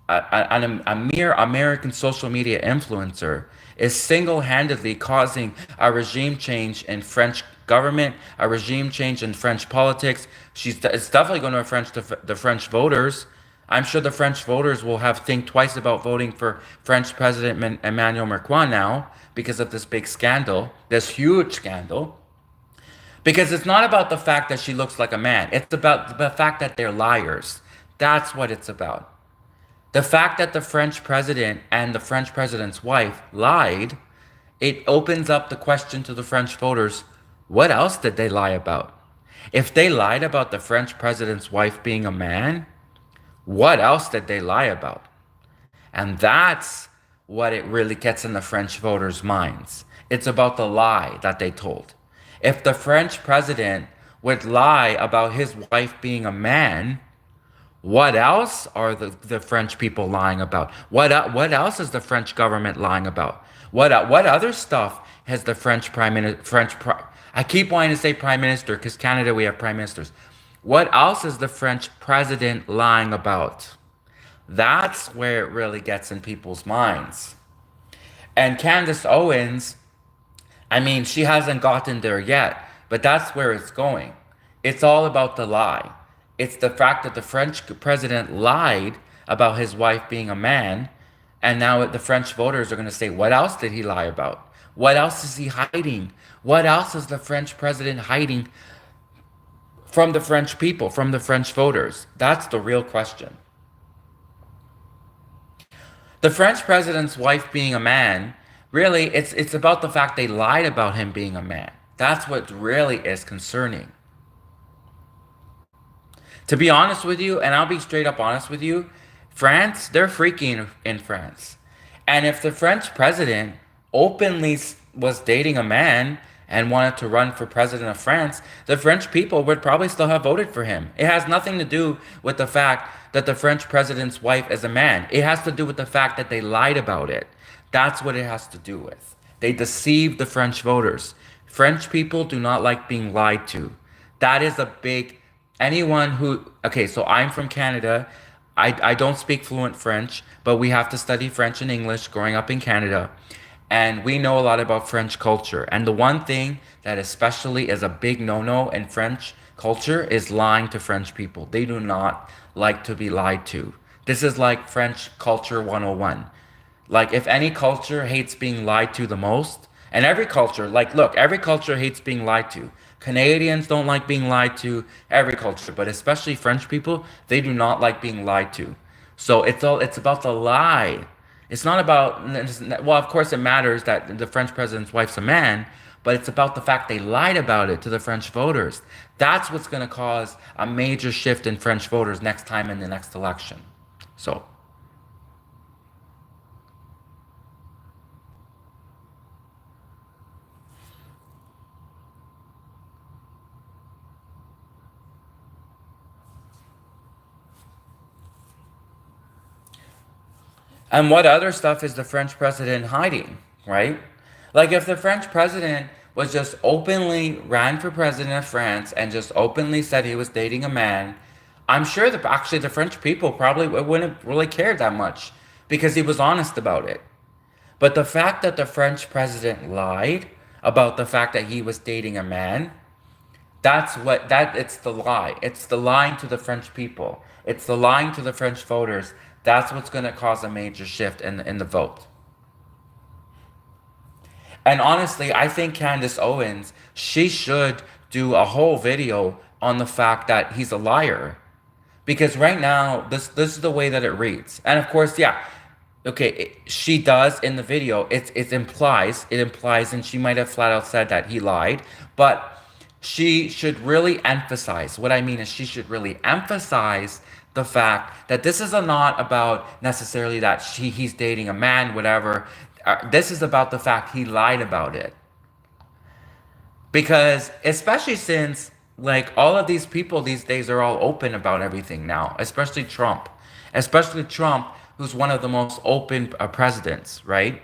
a mere American social media influencer, is single-handedly causing a regime change in French government, a regime change in French politics. It's definitely going to affect the French voters. I'm sure the French voters will have think twice about voting for French President Emmanuel Macron now because of this big scandal, this huge scandal. Because it's not about the fact that she looks like a man. It's about the fact that they're liars. That's what it's about. The fact that the French president and the French president's wife lied, it opens up the question to the French voters, what else did they lie about? If they lied about the French president's wife being a man, what else did they lie about? And that's what it really gets in the French voters' minds. It's about the lie that they told. If the French president would lie about his wife being a man, what else are the French people lying about? What else is the French government lying about? What other stuff has the French prime minister, I keep wanting to say prime minister because Canada we have prime ministers. What else is the French president lying about? That's where it really gets in people's minds. And Candace Owens, I mean, she hasn't gotten there yet, but that's where it's going. It's all about the lie. It's the fact that the French president lied about his wife being a man, and now the French voters are going to say, what else did he lie about? What else is he hiding? What else is the French president hiding from the French people, from the French voters? That's the real question. The French president's wife being a man, really, it's about the fact they lied about him being a man. That's what really is concerning. To be honest with you, and I'll be straight up honest with you, France, they're freaking in France. And if the French president openly was dating a man and wanted to run for president of France, the French people would probably still have voted for him. It has nothing to do with the fact that the French president's wife is a man. It has to do with the fact that they lied about it. That's what it has to do with. They deceived the French voters. French people do not like being lied to. That is a big... Anyone who... Okay, so I'm from Canada. I don't speak fluent French, but we have to study French and English growing up in Canada. And we know a lot about French culture. And the one thing that especially is a big no-no in French culture is lying to French people. They do not like to be lied to. This is like French culture 101. Like, if any culture hates being lied to the most, and every culture, like, look, every culture hates being lied to. Canadians don't like being lied to, every culture, but especially French people, they do not like being lied to. So it's about the lie. It's not about, well, of course it matters that the French president's wife's a man, but it's about the fact they lied about it to the French voters. That's what's going to cause a major shift in French voters next time in the next election. So, And what other stuff is the French president hiding, right? Like if the French president was just openly ran for president of France and just openly said he was dating a man, I'm sure that actually the French people probably wouldn't really care that much because he was honest about it. But the fact that the French president lied about the fact that he was dating a man, it's the lie. It's the lying to the French people. It's the lying to the French voters. That's what's going to cause a major shift in the vote. And honestly, I think Candace Owens, she should do a whole video on the fact that he's a liar. Because right now, this is the way that it reads. And of course, yeah, okay, she does in the video. It implies, and she might have flat out said that he lied, but she should really emphasize. What I mean is, she should really emphasize the fact that this is not about necessarily that he's dating a man, whatever. This is about the fact he lied about it. Because especially since like all of these people these days are all open about everything now, especially Trump, who's one of the most open presidents, right?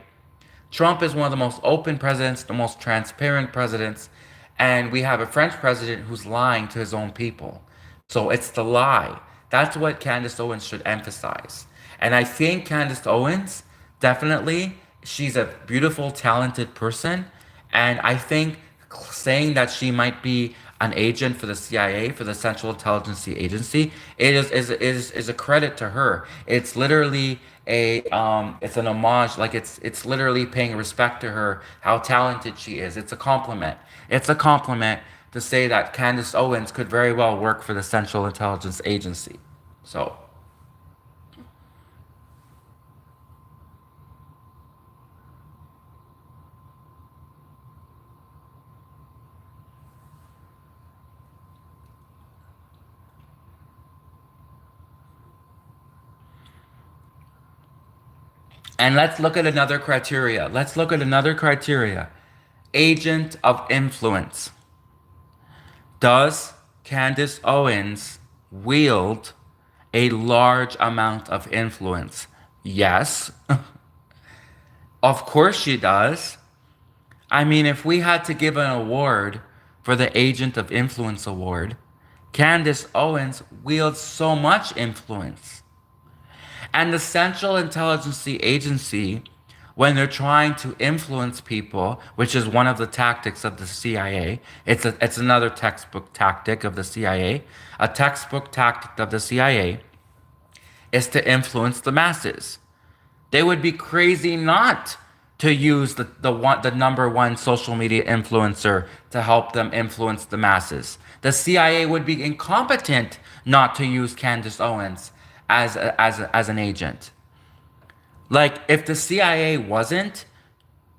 Trump is one of the most open presidents, the most transparent presidents, and we have a French president who's lying to his own people. So it's the lie. That's what Candace Owens should emphasize. And I think Candace Owens, definitely, she's a beautiful, talented person. And I think saying that she might be an agent for the CIA, for the Central Intelligence Agency, is a credit to her. It's literally it's an homage, like it's literally paying respect to her, how talented she is. It's a compliment. It's a compliment to say that Candace Owens could very well work for the Central Intelligence Agency. So, and let's look at another criteria. Let's look at another criteria. Agent of influence. Does Candace Owens wield a large amount of influence? Yes. Of course she does. I mean, if we had to give an award for the Agent of Influence award, Candace Owens wields so much influence. And the Central Intelligence Agency, when they're trying to influence people, which is one of the tactics of the CIA, it's another textbook tactic of the CIA. A textbook tactic of the CIA is to influence the masses. They would be crazy not to use the number one social media influencer to help them influence the masses. The CIA would be incompetent not to use Candace Owens as an agent. Like if the CIA wasn't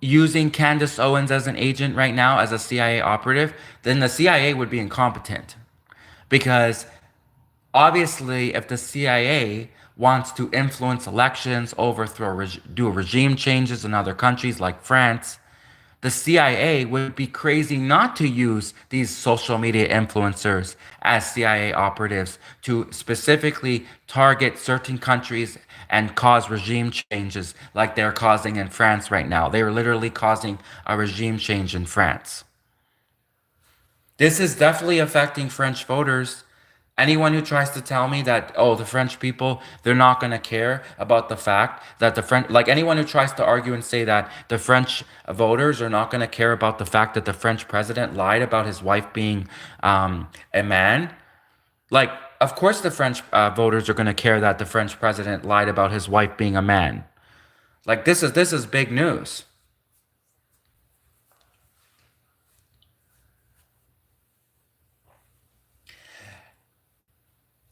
using Candace Owens as an agent right now as a CIA operative, then the CIA would be incompetent. Because obviously, if the CIA wants to influence elections, do regime changes in other countries like France, the CIA would be crazy not to use these social media influencers as CIA operatives to specifically target certain countries and cause regime changes like they're causing in France right now. They are literally causing a regime change in France. This is definitely affecting French voters. Anyone who tries to tell me that, oh, the French people, they're not going to care about the fact that like anyone who tries to argue and say that the French voters are not going to care about the fact that the French president lied about his wife being a man, like, of course the French voters are going to care that the French president lied about his wife being a man. Like, this is big news.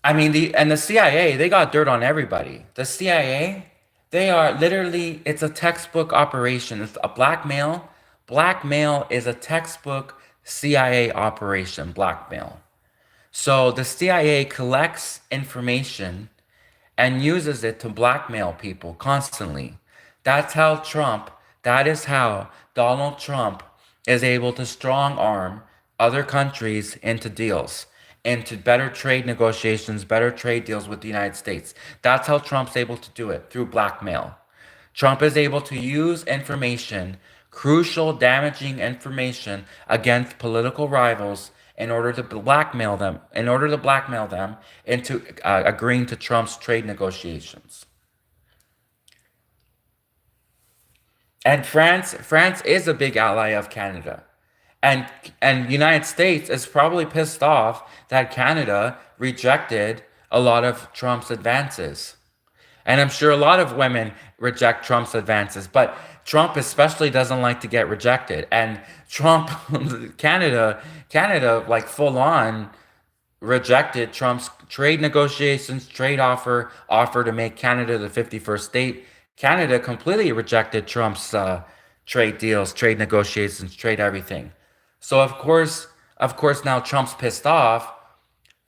I mean, the CIA, they got dirt on everybody. The CIA, they are literally, it's a textbook operation. It's a blackmail. Blackmail is a textbook CIA operation, blackmail. So the CIA collects information and uses it to blackmail people constantly. That is how Donald Trump is able to strong arm other countries into deals, into better trade negotiations, better trade deals with the United States. That's how Trump's able to do it, through blackmail. Trump is able to use information, crucial, damaging information against political rivals in order to blackmail them into agreeing to Trump's trade negotiations. And France is a big ally of Canada. And and United States is probably pissed off that Canada rejected a lot of Trump's advances. And I'm sure a lot of women reject Trump's advances, but Trump especially doesn't like to get rejected. And Trump, Canada, like full on rejected Trump's trade negotiations, offer to make Canada the 51st state. Canada completely rejected Trump's trade deals, trade negotiations, trade everything. So of course, now Trump's pissed off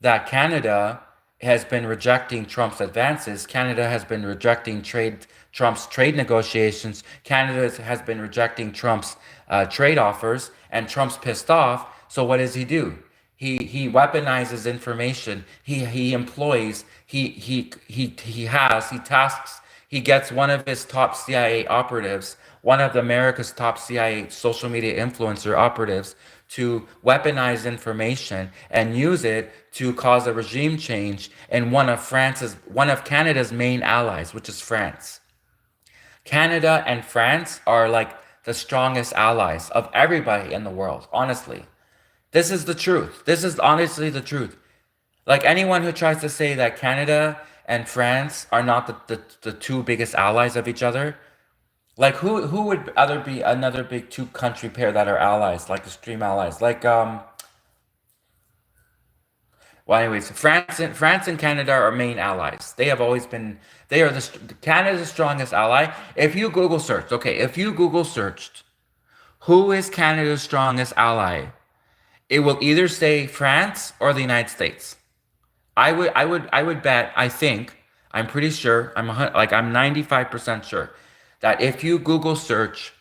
that Canada has been rejecting Trump's advances. Canada has been rejecting Trump's trade negotiations. Canada has been rejecting Trump's trade offers, and Trump's pissed off. So what does he do? He weaponizes information. He employs. He tasks. He gets one of his top CIA operatives, one of America's top CIA social media influencer operatives, to weaponize information and use it to cause a regime change in one of Canada's main allies, which is France. Canada and France are like the strongest allies of everybody in the world, honestly. This is the truth. This is honestly the truth. Like anyone who tries to say that Canada and France are not the two biggest allies of each other, like who would other be another big two country pair that are allies, like extreme allies? Like well, anyways, France and Canada are main allies. They have always been. They are Canada's strongest ally. If you Google searched who is Canada's strongest ally, it will either say France or the United States. I would bet. I'm pretty sure. I'm 95% sure that if you Google search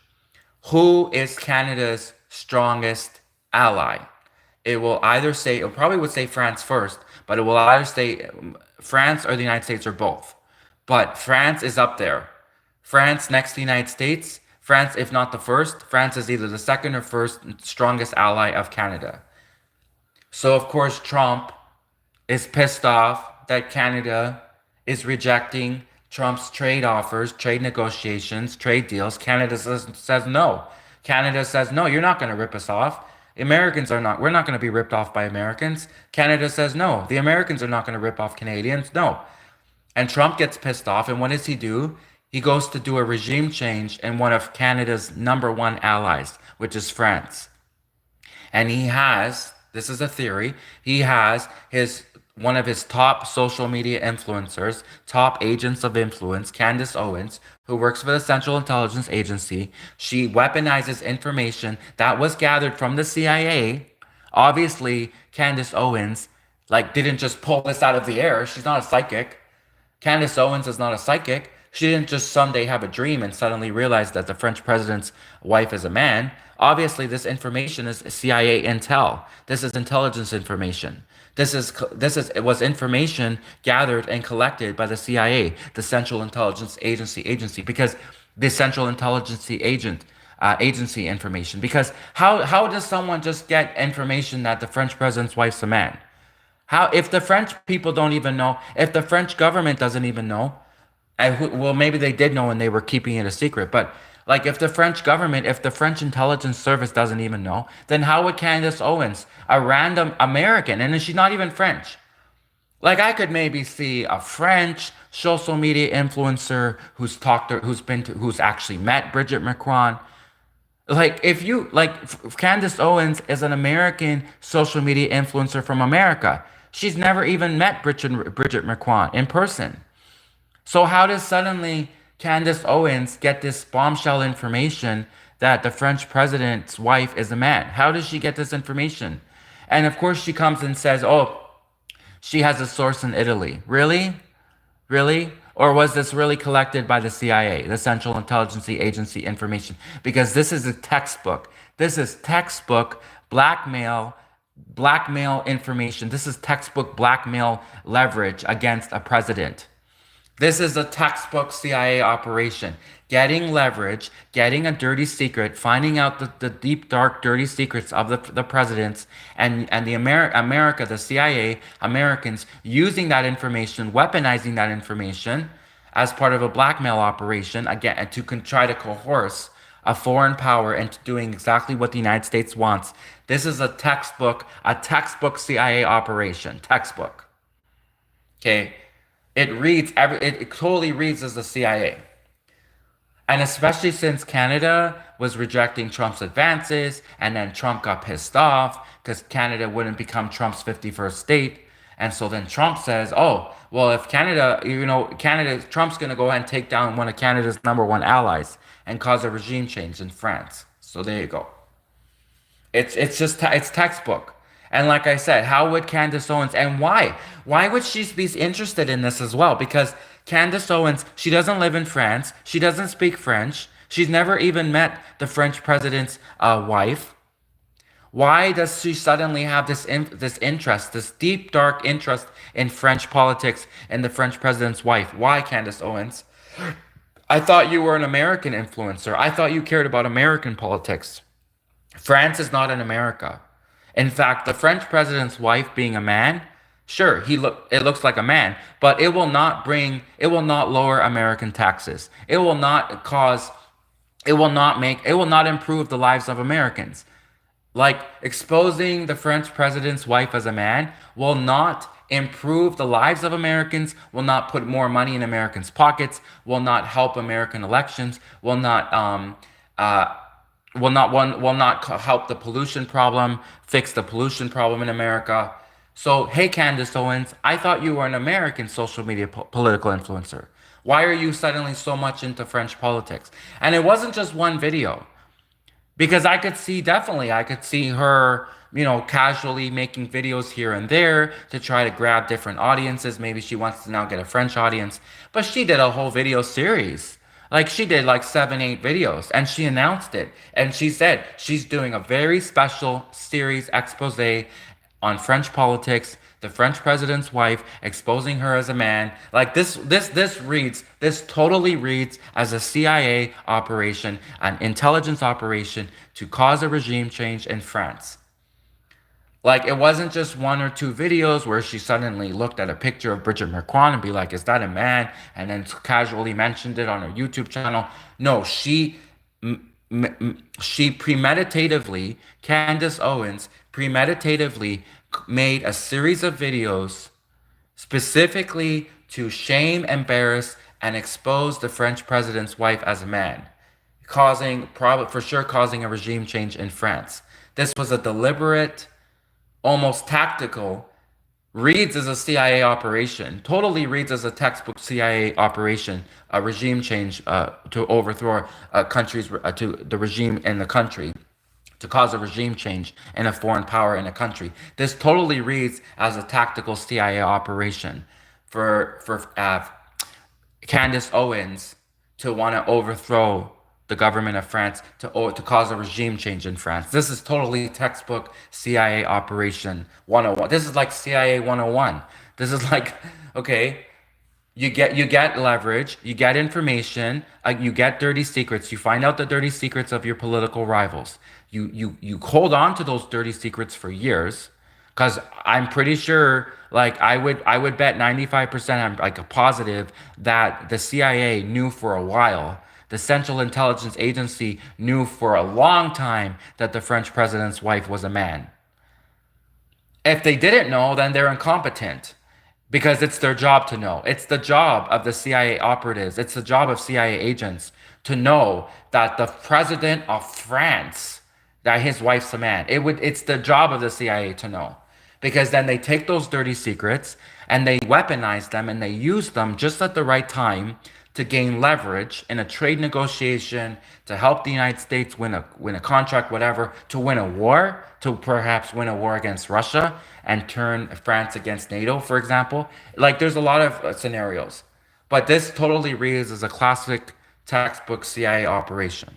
who is Canada's strongest ally, it probably would say France first, but it will either say France or the United States or both. But France is up there. France next to the United States. France, if not the first, France is either the second or first strongest ally of Canada. So of course Trump is pissed off that Canada is rejecting Trump's trade offers, trade negotiations, trade deals. Canada says no. Canada says no, you're not going to rip us off. We're not going to be ripped off by Americans. Canada says no, the Americans are not going to rip off Canadians. No. And Trump gets pissed off, and what does he do? He goes to do a regime change in one of Canada's number one allies, which is France. And this is a theory, he has one of his top social media influencers, top agents of influence, Candace Owens, who works for the Central Intelligence Agency. She weaponizes information that was gathered from the CIA. Obviously, Candace Owens didn't just pull this out of the air. She's not a psychic. Candace Owens is not a psychic. She didn't just someday have a dream and suddenly realize that the French president's wife is a man. Obviously, this information is CIA intel. This is intelligence information. It was information gathered and collected by the CIA, the Central Intelligence Agency, because the Central Intelligence Agency information. Because how does someone just get information that the French president's wife's a man? How, if the French people don't even know, if the French government doesn't even know, well, maybe they did know and they were keeping it a secret, but if the French intelligence service doesn't even know, then how would Candace Owens, a random American, and she's not even French, I could maybe see a French social media influencer who's actually met Bridget Macron. Candace Owens is an American social media influencer from America. She's never even met Bridget Macron in person. So how does suddenly Candace Owens get this bombshell information that the French president's wife is a man? How does she get this information? And of course she comes and says, oh, she has a source in Italy. Really? Really? Or was this really collected by the CIA, the Central Intelligence Agency information? Because this is a textbook. This is textbook blackmail information. This is textbook blackmail leverage against a president. This is a textbook CIA operation. Getting leverage, getting a dirty secret, finding out the deep, dark, dirty secrets of the presidents and the America, the CIA, Americans using that information, weaponizing that information as part of a blackmail operation, again, to try to coerce a foreign power into doing exactly what the United States wants. This is a textbook CIA operation. Textbook. Okay. It totally reads as the CIA. And especially since Canada was rejecting Trump's advances, and then Trump got pissed off because Canada wouldn't become Trump's 51st state. And so then Trump says, oh, well, if Canada, Trump's going to go ahead and take down one of Canada's number one allies and cause a regime change in France. So there you go. It's textbook. And like I said, how would Candace Owens and why? Why would she be interested in this as well? Because Candace Owens, she doesn't live in France. She doesn't speak French. She's never even met the French president's wife. Why does she suddenly have this interest, this deep, dark interest in French politics and the French president's wife? Why, Candace Owens? I thought you were an American influencer. I thought you cared about American politics. France is not in America. In fact, the French president's wife being a man, sure, it looks like a man, but it will not lower American taxes. It will not improve the lives of Americans. Like exposing the French president's wife as a man will not improve the lives of Americans, will not put more money in Americans' pockets, will not help American elections, will not help the pollution problem, fix the pollution problem in America. So, hey, Candace Owens, I thought you were an American social media political influencer. Why are you suddenly so much into French politics? And it wasn't just one video. Because I could see her, casually making videos here and there to try to grab different audiences. Maybe she wants to now get a French audience. But she did a whole video series. Like she did like 7, 8 videos and she announced it. And she said she's doing a very special series expose on French politics, the French president's wife, exposing her as a man. Like this totally reads as a CIA operation, an intelligence operation to cause a regime change in France. Like it wasn't just 1 or 2 videos where she suddenly looked at a picture of Bridget Marquand and be like, "Is that a man?" and then casually mentioned it on her YouTube channel. No, she premeditatively, Candace Owens premeditatively made a series of videos specifically to shame, embarrass, and expose the French president's wife as a man, causing probably for sure causing a regime change in France. This was a deliberate, almost tactical, reads as a CIA operation, totally reads as a textbook CIA operation, a regime change to overthrow to the regime in the country, to cause a regime change in a foreign power in a country. This totally reads as a tactical CIA operation for Candace Owens to want to overthrow the government of France to cause a regime change in France. This is totally textbook CIA operation 101. This is like CIA 101. This is like, okay, you get leverage, you get information, you get dirty secrets. You find out the dirty secrets of your political rivals. You hold on to those dirty secrets for years, because I'm pretty sure, like I would bet 95%, I'm like a positive that the CIA knew for a while. The Central Intelligence Agency knew for a long time that the French president's wife was a man. If they didn't know, then they're incompetent because it's their job to know. It's the job of the CIA operatives, it's the job of CIA agents to know that the president of France, that his wife's a man. It's the job of the CIA to know. Because then they take those dirty secrets and they weaponize them and they use them just at the right time to gain leverage in a trade negotiation, to help the United States win a contract, whatever, to win a war, to perhaps win a war against Russia and turn France against NATO, for example. Like there's a lot of scenarios. But this totally reads as a classic textbook CIA operation.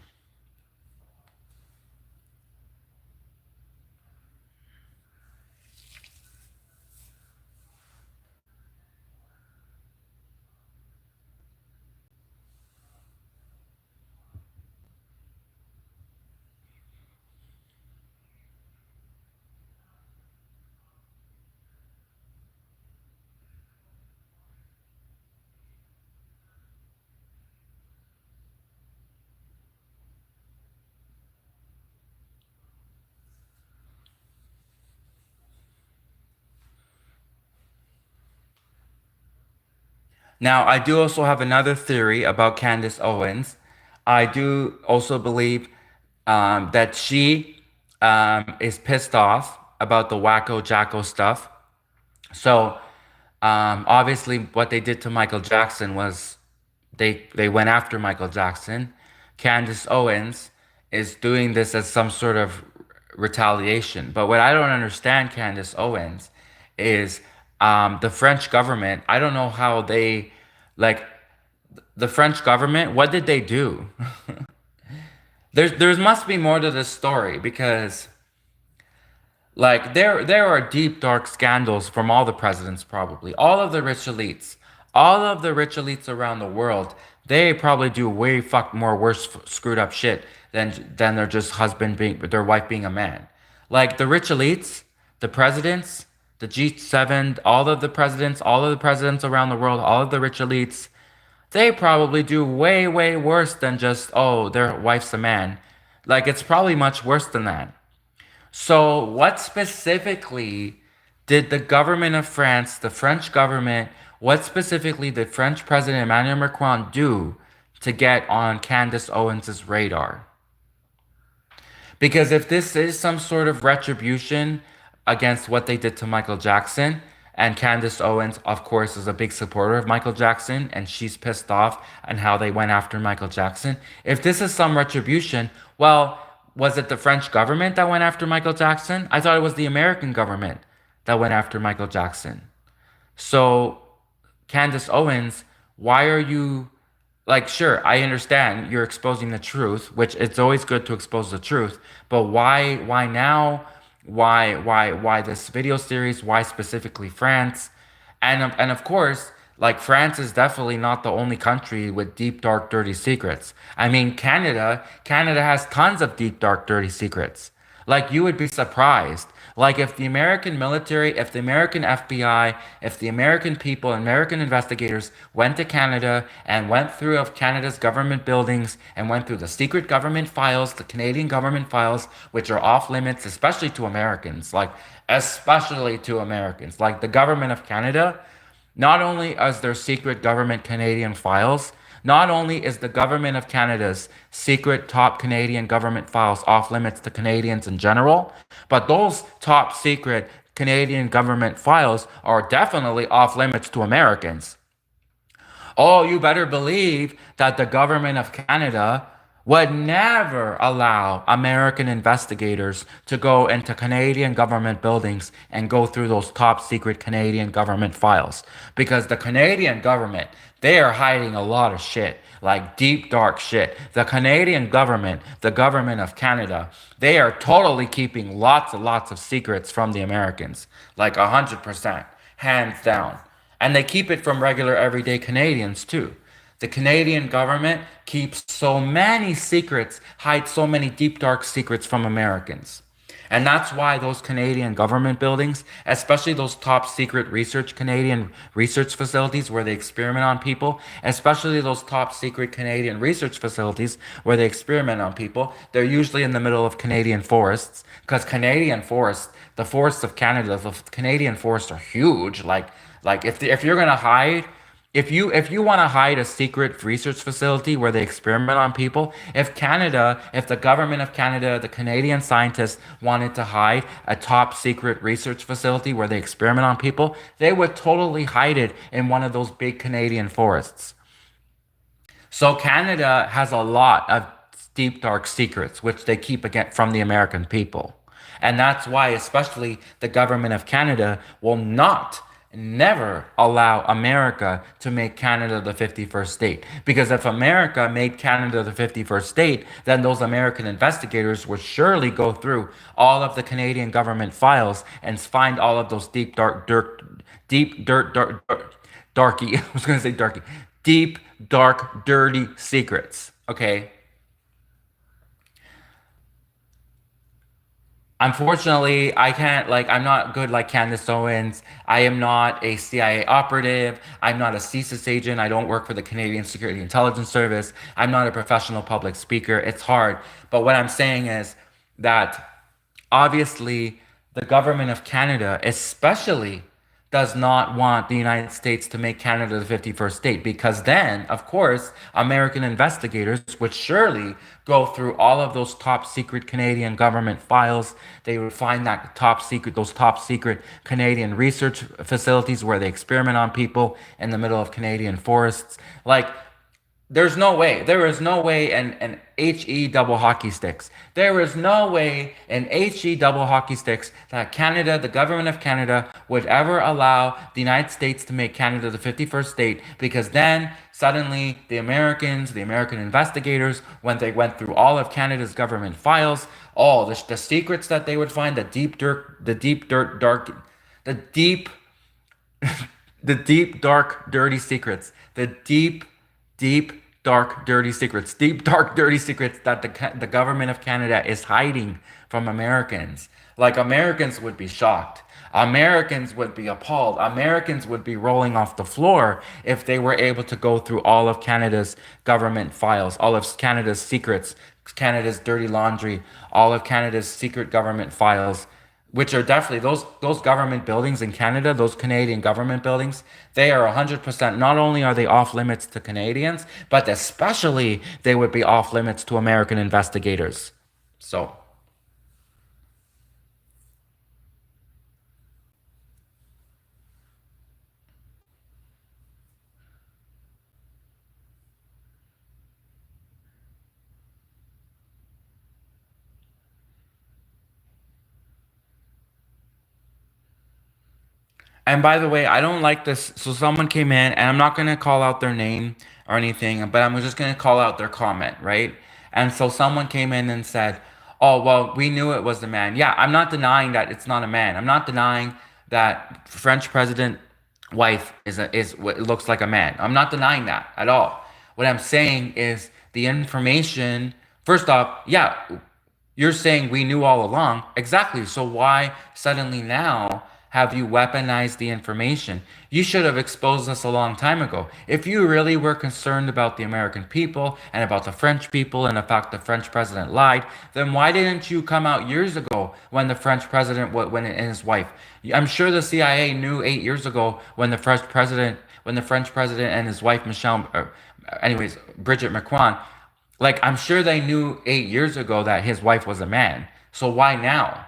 Now, I do also have another theory about Candace Owens. I do also believe that she is pissed off about the wacko jacko stuff. So, obviously, what they did to Michael Jackson was they went after Michael Jackson. Candace Owens is doing this as some sort of retaliation. But what I don't understand, Candace Owens, is the French government. I don't know how they like the French government. What did they do? There must be more to this story because like there are deep dark scandals from all the presidents probably. All of the rich elites. All of the rich elites around the world, they probably do way fuck more worse screwed up shit than their just husband being their wife being a man. Like the rich elites, the presidents, the G7, all of the presidents around the world, all of the rich elites, they probably do way worse than just oh, their wife's a man. Like it's probably much worse than that. So, what specifically did the government of France, the French government, what specifically did French President Emmanuel Macron do to get on Candace Owens' radar? Because if this is some sort of retribution against what they did to Michael Jackson, and Candace Owens, of course, is a big supporter of Michael Jackson, and she's pissed off and how they went after Michael Jackson. If this is some retribution, well, was it the French government that went after Michael Jackson? I thought it was the American government that went after Michael Jackson. So, Candace Owens, why are you like, sure, I understand you're exposing the truth, which it's always good to expose the truth, but why now? Why this video series? Why specifically France? And of course, like France is definitely not the only country with deep, dark, dirty secrets. I mean, Canada has tons of deep, dark, dirty secrets. Like you would be surprised. Like if the American military, if the American FBI, if the American people, American investigators went to Canada and went through of Canada's government buildings and went through the secret government files, the Canadian government files, which are off limits, especially to Americans, like especially to Americans, like the government of Canada, not only is there secret government Canadian files, not only is the government of Canada's secret top Canadian government files off limits to Canadians in general, but those top secret Canadian government files are definitely off limits to Americans. Oh, you better believe that the government of Canada would never allow American investigators to go into Canadian government buildings and go through those top secret Canadian government files. Because the Canadian government, they are hiding a lot of shit, like deep, dark shit. The Canadian government, the government of Canada, they are totally keeping lots and lots of secrets from the Americans, like 100%, hands down. And they keep it from regular everyday Canadians too. The Canadian government keeps so many secrets, hides so many deep, dark secrets from Americans. And that's why those Canadian government buildings, especially those top secret research Canadian research facilities where they experiment on people, especially those top secret Canadian research facilities where they experiment on people, they're usually in the middle of Canadian forests because Canadian forests, the forests of Canada, the Canadian forests are huge. Like if you're gonna hide if you want to hide a secret research facility where they experiment on people, if the government of Canada, the Canadian scientists wanted to hide a top secret research facility where they experiment on people, they would totally hide it in one of those big Canadian forests. So Canada has a lot of deep dark secrets which they keep again from the American people. And that's why especially the government of Canada will not never allow America to make Canada the 51st state. Because if America made Canada the 51st state, then those American investigators would surely go through all of the Canadian government files and find all of those darky, I was going to say darky, deep, dark, dirty secrets. Okay. Unfortunately, I can't, like, I'm not good like Candace Owens. I am not a CIA operative. I'm not a CSIS agent. I don't work for the Canadian Security Intelligence Service. I'm not a professional public speaker. It's hard. But what I'm saying is that obviously the government of Canada, especially does not want the United States to make Canada the 51st state because then, of course, American investigators would surely go through all of those top secret Canadian government files. They would find that those top secret Canadian research facilities where they experiment on people in the middle of Canadian forests. Like, there's no way. There is no way in HE double hockey sticks. There is no way in HE double hockey sticks that Canada, the government of Canada, would ever allow the United States to make Canada the 51st state because then suddenly the Americans, the American investigators, when they went through all of Canada's government files, all the secrets that they would find, the deep dirt, dark, the deep the deep, dark, dirty secrets. The deep, dark, dirty secrets. Deep, dark, dirty secrets that the government of Canada is hiding from Americans. Like, Americans would be shocked. Americans would be appalled. Americans would be rolling off the floor if they were able to go through all of Canada's government files, all of Canada's secrets, Canada's dirty laundry, all of Canada's secret government files, which are definitely those government buildings in Canada, those Canadian government buildings, they are 100%. Not only are they off limits to Canadians, but especially they would be off limits to American investigators. So, and by the way, I don't like this. So someone came in, and I'm not going to call out their name or anything, but I'm just going to call out their comment, right? And so someone came in and said, "Oh, well, we knew it was a man." Yeah, I'm not denying that it's not a man. I'm not denying that French president wife is what looks like a man. I'm not denying that at all. What I'm saying is the information. First off, yeah, you're saying we knew all along. Exactly. So why suddenly now have you weaponized the information? You should have exposed us a long time ago. If you really were concerned about the American people and about the French people and the fact the French president lied, then why didn't you come out years ago when the French president when and his wife? I'm sure the CIA knew 8 years ago when the French president and his wife anyways, Bridget Macron, like, I'm sure they knew 8 years ago that his wife was a man. So why now?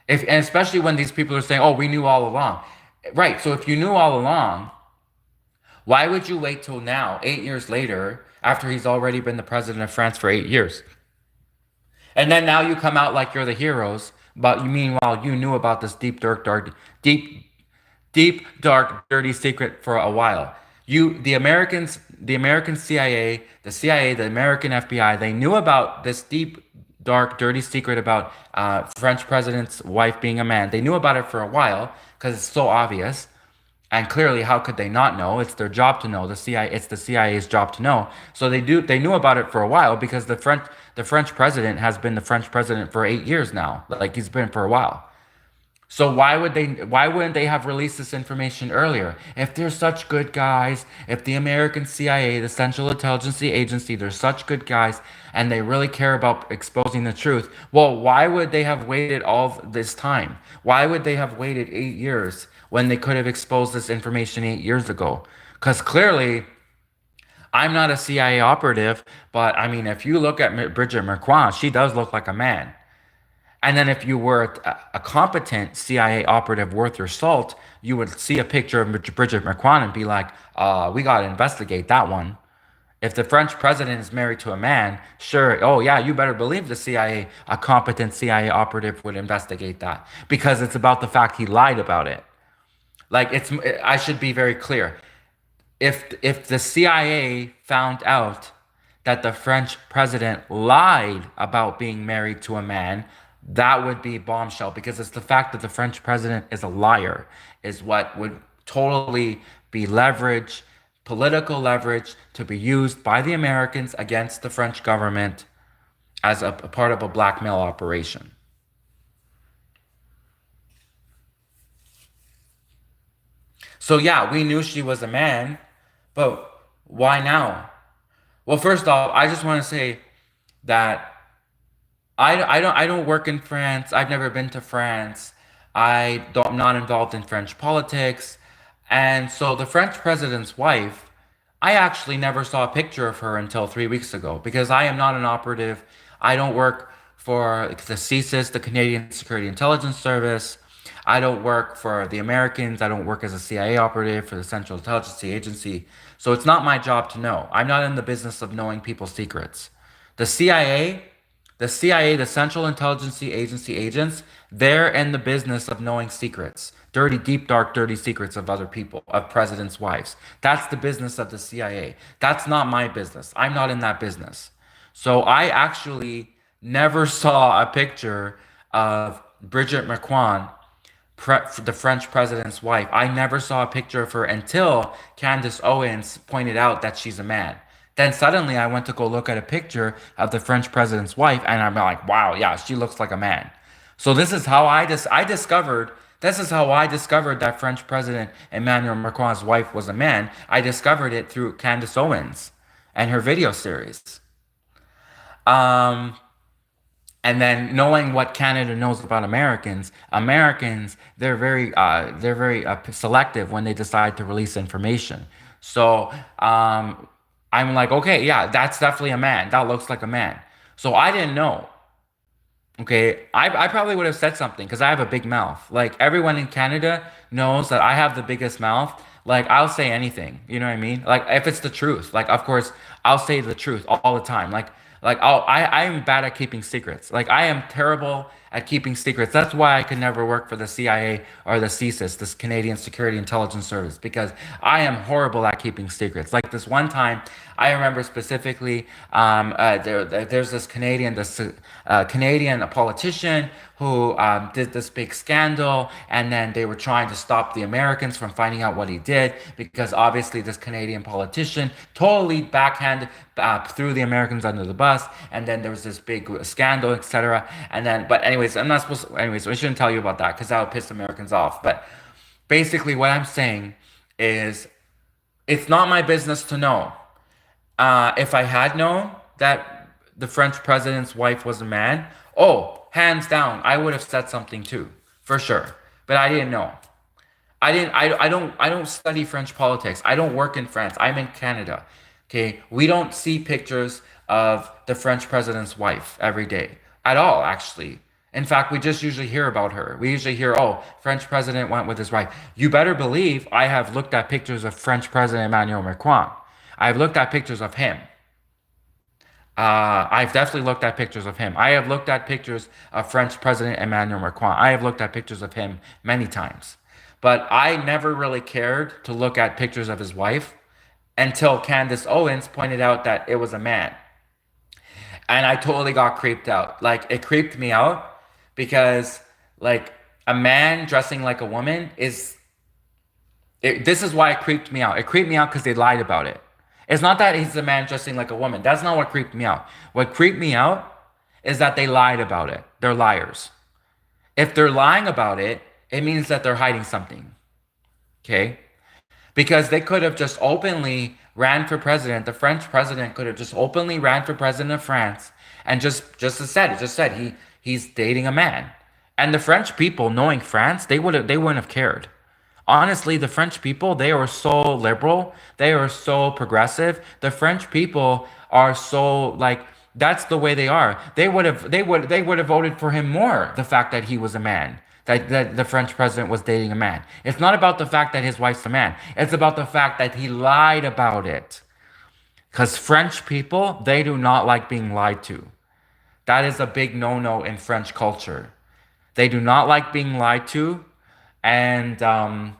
And especially when these people are saying, "Oh, we knew all along." Right. So if you knew all along, why would you wait till now, 8 years later, after he's already been the president of France for 8 years? And then now you come out like you're the heroes, but you meanwhile you knew about this deep, dark, dirty secret for a while. The American CIA, the American FBI, they knew about this deep, dark, dirty secret about French president's wife being a man. They knew about it for a while because it's so obvious. And clearly, how could they not know? It's their job to know. It's the CIA's job to know. So they knew about it for a while because the French president has been the French president for 8 years now. Like, he's been for a while. So why wouldn't they have released this information earlier? If they're such good guys, if the American CIA, the Central Intelligence Agency, they're such good guys and they really care about exposing the truth, well, why would they have waited all this time? Why would they have waited 8 years when they could have exposed this information 8 years ago? Because clearly, I'm not a CIA operative, but I mean, if you look at Bridget Macron, she does look like a man. And then if you were a competent CIA operative worth your salt, you would see a picture of Bridget Macron and be like, we got to investigate that one. If the French president is married to a man, sure, oh yeah, you better believe the CIA, a competent CIA operative would investigate that because it's about the fact he lied about it. Like, I should be very clear. If the CIA found out that the French president lied about being married to a man, that would be bombshell because it's the fact that the French president is a liar is what would totally be leverage, political leverage to be used by the Americans against the French government as a part of a blackmail operation. So yeah, we knew she was a man, but why now? Well, first off, I just want to say that I don't work in France. I've never been to France. I'm not involved in French politics. And so the French president's wife, I actually never saw a picture of her until 3 weeks ago because I am not an operative. I don't work for the CSIS, the Canadian Security Intelligence Service. I don't work for the Americans. I don't work as a CIA operative for the Central Intelligence Agency. So it's not my job to know. I'm not in the business of knowing people's secrets. The CIA, the CIA, the Central Intelligence Agency agents, they're in the business of knowing secrets. Dirty, deep, dark, dirty secrets of other people, of presidents' wives. That's the business of the CIA. That's not my business. I'm not in that business. So I actually never saw a picture of Brigitte Macron, the French president's wife. I never saw a picture of her until Candace Owens pointed out that she's a man. Then suddenly I went to go look at a picture of the French president's wife, and I'm like, wow, yeah, she looks like a man. So this is how I discovered. This is how I discovered that French President Emmanuel Macron's wife was a man. I discovered it through Candace Owens and her video series. Um, and then knowing what Canada knows about Americans, they're very selective when they decide to release information. So I'm like, okay, yeah, that's definitely a man. That looks like a man. So I didn't know. Okay, I probably would have said something because I have a big mouth. Like everyone in Canada knows that I have the biggest mouth. Like I'll say anything, you know what I mean? Like if it's the truth, like of course I'll say the truth all the time. I'm bad at keeping secrets. Like I am terrible at keeping secrets. That's why I could never work for the CIA or the CSIS, this Canadian Security Intelligence Service, because I am horrible at keeping secrets. Like this one time, I remember specifically, there's this Canadian politician who did this big scandal, and then they were trying to stop the Americans from finding out what he did because obviously this Canadian politician totally backhanded, threw the Americans under the bus, and then there was this big scandal, etc. And then, but anyways, I'm not supposed to. Anyways, I shouldn't tell you about that because that would piss Americans off. But basically, what I'm saying is, it's not my business to know. If I had known that the French president's wife was a man, oh, hands down, I would have said something too, for sure. But I didn't know. I don't study French politics. I don't work in France. I'm in Canada. Okay, we don't see pictures of the French president's wife every day at all, actually. In fact, we just usually hear about her. We usually hear, oh, French president went with his wife. You better believe I have looked at pictures of French President Emmanuel Macron. I've looked at pictures of him. I've definitely looked at pictures of him. I have looked at pictures of French President Emmanuel Macron. I have looked at pictures of him many times. But I never really cared to look at pictures of his wife until Candace Owens pointed out that it was a man. And I totally got creeped out. Like, it creeped me out because, like, a man dressing like a woman this is why it creeped me out. It creeped me out because they lied about it. It's not that he's a man dressing like a woman. That's not what creeped me out. What creeped me out is that they lied about it. They're liars. If they're lying about it, it means that they're hiding something. Okay? Because they could have just openly ran for president. The French president could have just openly ran for president of France and just said he's dating a man. And the French people, knowing France, they wouldn't have cared. Honestly, the French people, they are so liberal, they are so progressive. The French people are so, like, that's the way they are. They would have voted for him more, the fact that he was a man. That the French president was dating a man. It's not about the fact that his wife's a man. It's about the fact that he lied about it. Because French people, they do not like being lied to. That is a big no-no in French culture. They do not like being lied to. And and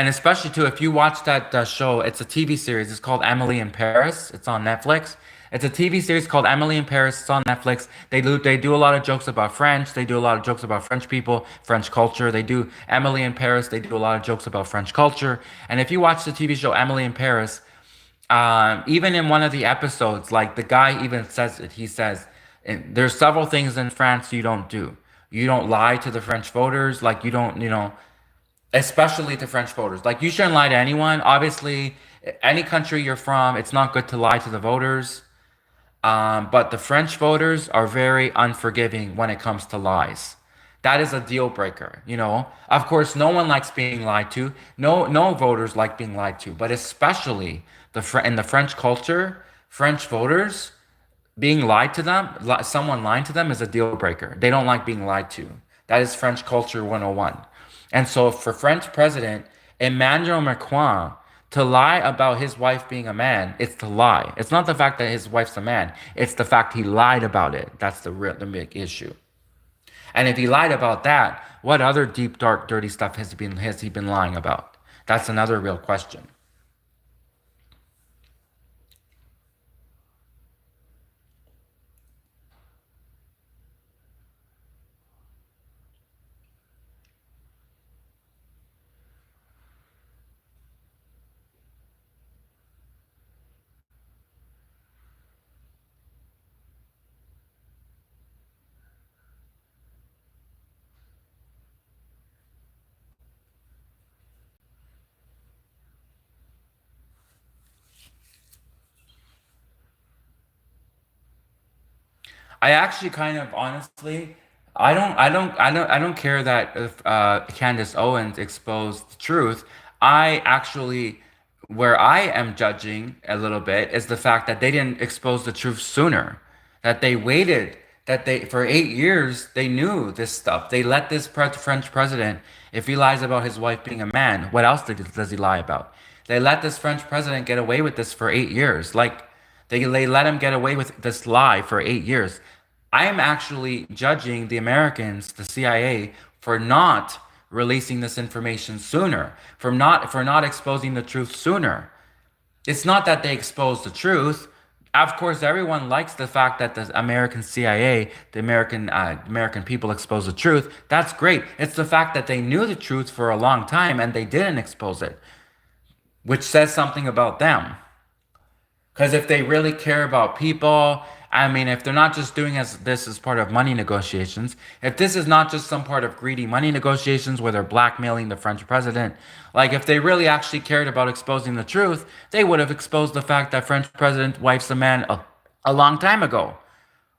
especially too, if you watch that show, it's a TV series. It's called Emily in Paris. It's on Netflix. It's a TV series called Emily in Paris. It's on Netflix. They do a lot of jokes about French. They do a lot of jokes about French people, French culture. They do Emily in Paris. They do a lot of jokes about French culture. And if you watch the TV show Emily in Paris, even in one of the episodes, like the guy even says it. He says, "There's several things in France you don't do. You don't lie to the French voters. Like you don't, especially to French voters. Like you shouldn't lie to anyone. Obviously, any country you're from, it's not good to lie to the voters. But the French voters are very unforgiving when it comes to lies. That is a deal breaker, you know. Of course, no one likes being lied to. No voters like being lied to, but especially in the French culture, French voters being lied to them, someone lying to them is a deal breaker. They don't like being lied to. That is French culture 101. And so for French president Emmanuel Macron to lie about his wife being a man, it's to lie. It's not the fact that his wife's a man. It's the fact he lied about it. That's the big issue. And if he lied about that, what other deep, dark, dirty stuff has he been lying about? That's another real question. I actually kind of honestly, I don't care that if Candace Owens exposed the truth. I actually, where I am judging a little bit is the fact that they didn't expose the truth sooner, that they waited, that they for 8 years they knew this stuff. They let this French president, if he lies about his wife being a man, what else does he lie about? They let this French president get away with this for 8 years. Like they let him get away with this lie for 8 years. I am actually judging the Americans, the CIA, for not releasing this information sooner, for not exposing the truth sooner. It's not that they exposed the truth. Of course, everyone likes the fact that the American CIA, the American people expose the truth. That's great. It's the fact that they knew the truth for a long time and they didn't expose it, which says something about them. Because if they really care about people, I mean, if they're not just doing this as part of money negotiations, if this is not just some part of greedy money negotiations where they're blackmailing the French president, like if they really actually cared about exposing the truth, they would have exposed the fact that French president wife's a man a long time ago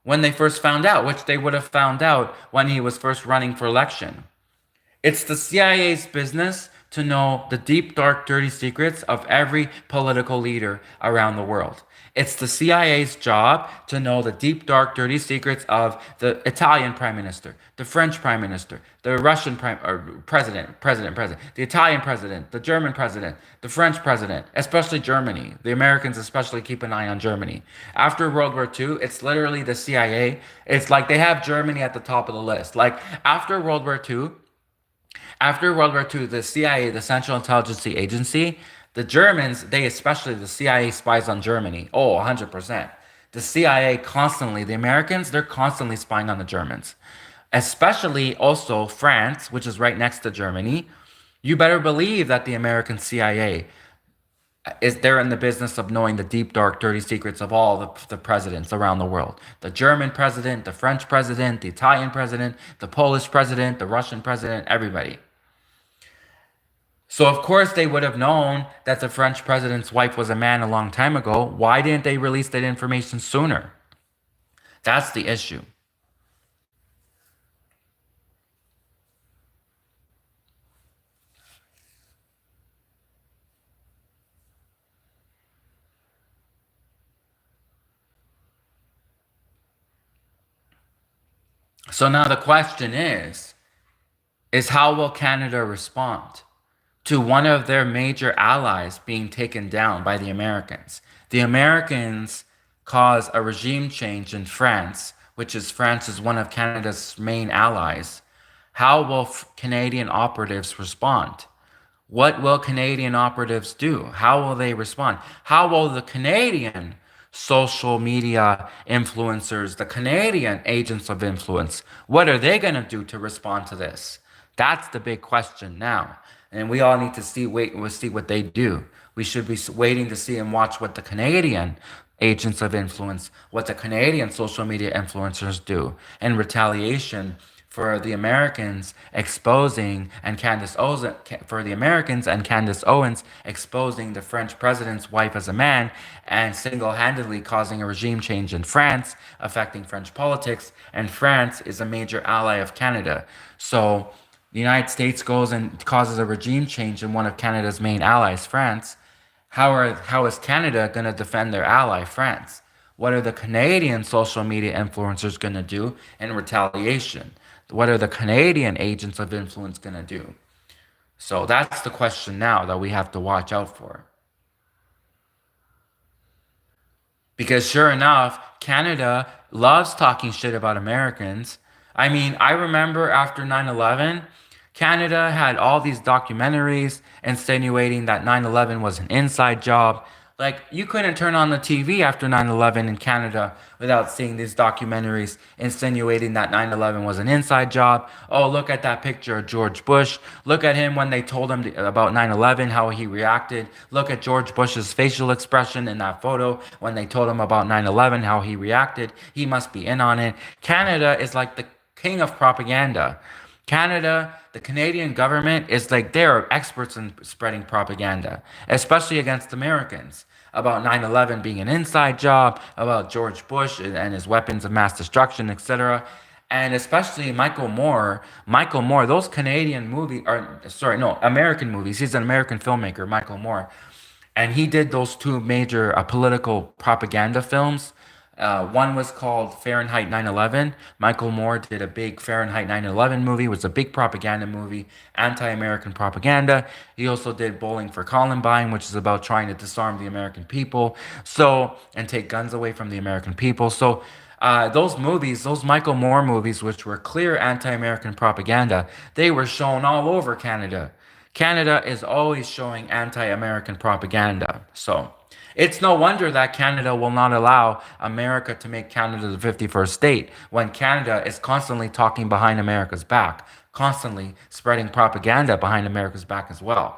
when they first found out, which they would have found out when he was first running for election. It's the CIA's business to know the deep, dark, dirty secrets of every political leader around the world. It's the CIA's job to know the deep, dark, dirty secrets of the Italian prime minister, the French prime minister, the Russian president, the Italian president, the German president, the French president, especially Germany. The Americans especially keep an eye on Germany. After World War II, it's literally the CIA. It's like they have Germany at the top of the list. Like after World War II, the CIA, the Central Intelligence Agency, the Germans, they especially the CIA spies on Germany. Oh, 100%. The CIA constantly, the Americans, they're constantly spying on the Germans. Especially also France, which is right next to Germany. You better believe that the American CIA is there in the business of knowing the deep, dark, dirty secrets of all the presidents around the world. The German president, the French president, the Italian president, the Polish president, the Russian president, everybody. So of course they would have known that the French president's wife was a man a long time ago. Why didn't they release that information sooner? That's the issue. So now the question is how will Canada respond to one of their major allies being taken down by the Americans? The Americans cause a regime change in France, which is France is one of Canada's main allies. How will Canadian operatives respond? What will Canadian operatives do? How will they respond? How will the Canadian social media influencers, the Canadian agents of influence, what are they going to do to respond to this? That's the big question now. And we all need to see what they do. We should be waiting to see and watch what the Canadian agents of influence, what the Canadian social media influencers do in retaliation for the Americans exposing and Candace Owens for the Americans and Candace Owens exposing the French president's wife as a man and single-handedly causing a regime change in France, affecting French politics, and France is a major ally of Canada. So the United States goes and causes a regime change in one of Canada's main allies, France. How is Canada going to defend their ally, France? What are the Canadian social media influencers going to do in retaliation? What are the Canadian agents of influence going to do? So that's the question now that we have to watch out for. Because sure enough, Canada loves talking shit about Americans. I mean, I remember after 9/11, Canada had all these documentaries insinuating that 9/11 was an inside job. Like, you couldn't turn on the TV after 9/11 in Canada without seeing these documentaries insinuating that 9/11 was an inside job. Oh, look at that picture of George Bush. Look at him when they told him about 9/11, how he reacted. Look at George Bush's facial expression in that photo when they told him about 9/11, how he reacted. He must be in on it. Canada is like the king of propaganda. Canada, the Canadian government is like they're experts in spreading propaganda, especially against Americans, about 9/11 being an inside job, about George Bush and his weapons of mass destruction, etc. And especially Michael Moore. Michael Moore, those Canadian movies, or sorry, no, American movies. He's an American filmmaker, Michael Moore. And he did those two major political propaganda films. One was called Fahrenheit 9/11. Michael Moore did a big Fahrenheit 9/11 movie. It was a big propaganda movie, anti-American propaganda. He also did Bowling for Columbine, which is about trying to disarm the American people, so and take guns away from the American people. So those movies, those Michael Moore movies, which were clear anti-American propaganda, they were shown all over Canada. Canada is always showing anti-American propaganda. So it's no wonder that Canada will not allow America to make Canada the 51st state when Canada is constantly talking behind America's back, constantly spreading propaganda behind America's back as well.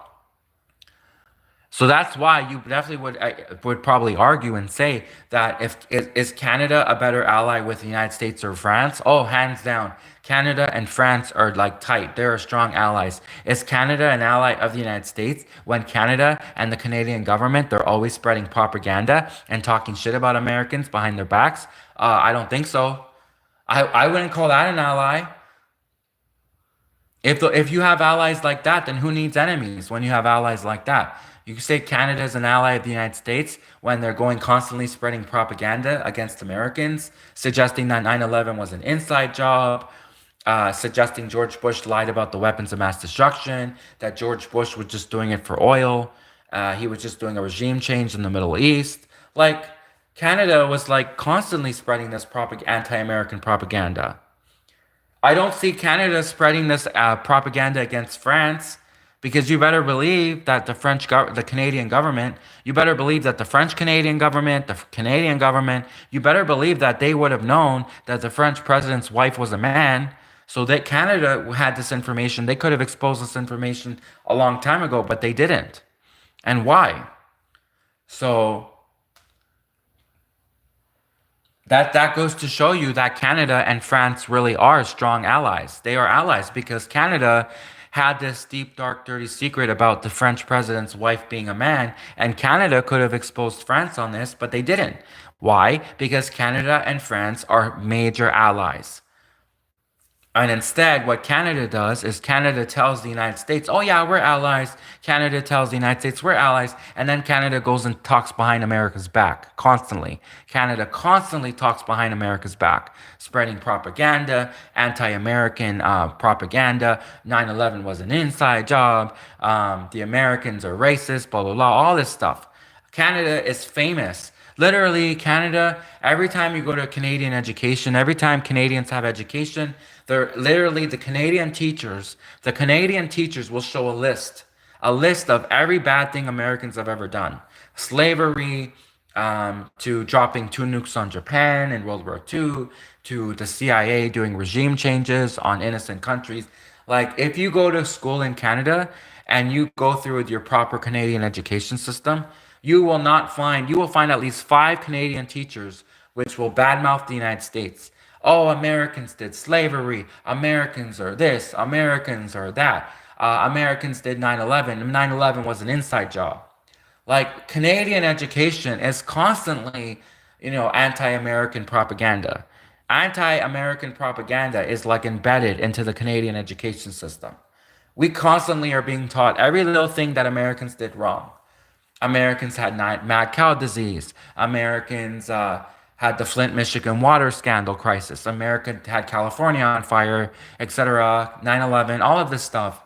So that's why you definitely would probably argue and say that if is Canada a better ally with the United States or France? Oh, hands down, Canada and France are like tight. They're strong allies. Is Canada an ally of the United States when Canada and the Canadian government they're always spreading propaganda and talking shit about Americans behind their backs? I don't think so. I wouldn't call that an ally. If you have allies like that, then who needs enemies when you have allies like that? You say Canada is an ally of the United States when they're going constantly spreading propaganda against Americans, suggesting that 9/11 was an inside job, suggesting George Bush lied about the weapons of mass destruction, that George Bush was just doing it for oil, he was just doing a regime change in the Middle East. Like, Canada was like constantly spreading this anti-American propaganda. I don't see Canada spreading this propaganda against France because you better believe that the Canadian government, you better believe that the French Canadian government, the Canadian government, you better believe that they would have known that the French president's wife was a man, so that Canada had this information. They could have exposed this information a long time ago, but they didn't. And why? So that goes to show you that Canada and France really are strong allies. They are allies because Canada had this deep, dark, dirty secret about the French president's wife being a man, and Canada could have exposed France on this, but they didn't. Why? Because Canada and France are major allies. And instead, what Canada does is Canada tells the United States, oh yeah, we're allies. Canada tells the United States, we're allies. And then Canada goes and talks behind America's back constantly. Canada constantly talks behind America's back, spreading propaganda, anti-American propaganda. 9/11 was an inside job. The Americans are racist, blah, blah, blah, all this stuff. Canada is famous. Literally, Canada, every time you go to Canadian education, every time Canadians have education, they're literally the Canadian teachers will show a list of every bad thing Americans have ever done. Slavery, to dropping two nukes on Japan in World War II, to the CIA doing regime changes on innocent countries. Like, if you go to school in Canada and you go through with your proper Canadian education system, you will find at least 5 Canadian teachers which will badmouth the United States. Oh, Americans did slavery. Americans are this. Americans are that. Americans did 9/11. 9/11 was an inside job. Like Canadian education is constantly, anti-American propaganda. Anti-American propaganda is like embedded into the Canadian education system. We constantly are being taught every little thing that Americans did wrong. Americans had mad cow disease. Americans had the Flint, Michigan water scandal crisis. America had California on fire, etc. 9/11, all of this stuff.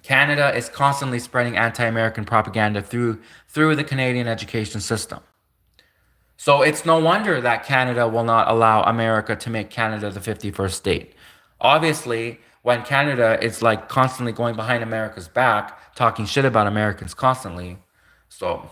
Canada is constantly spreading anti-American propaganda through the Canadian education system. So it's no wonder that Canada will not allow America to make Canada the 51st state. Obviously, when Canada is like constantly going behind America's back, talking shit about Americans constantly. So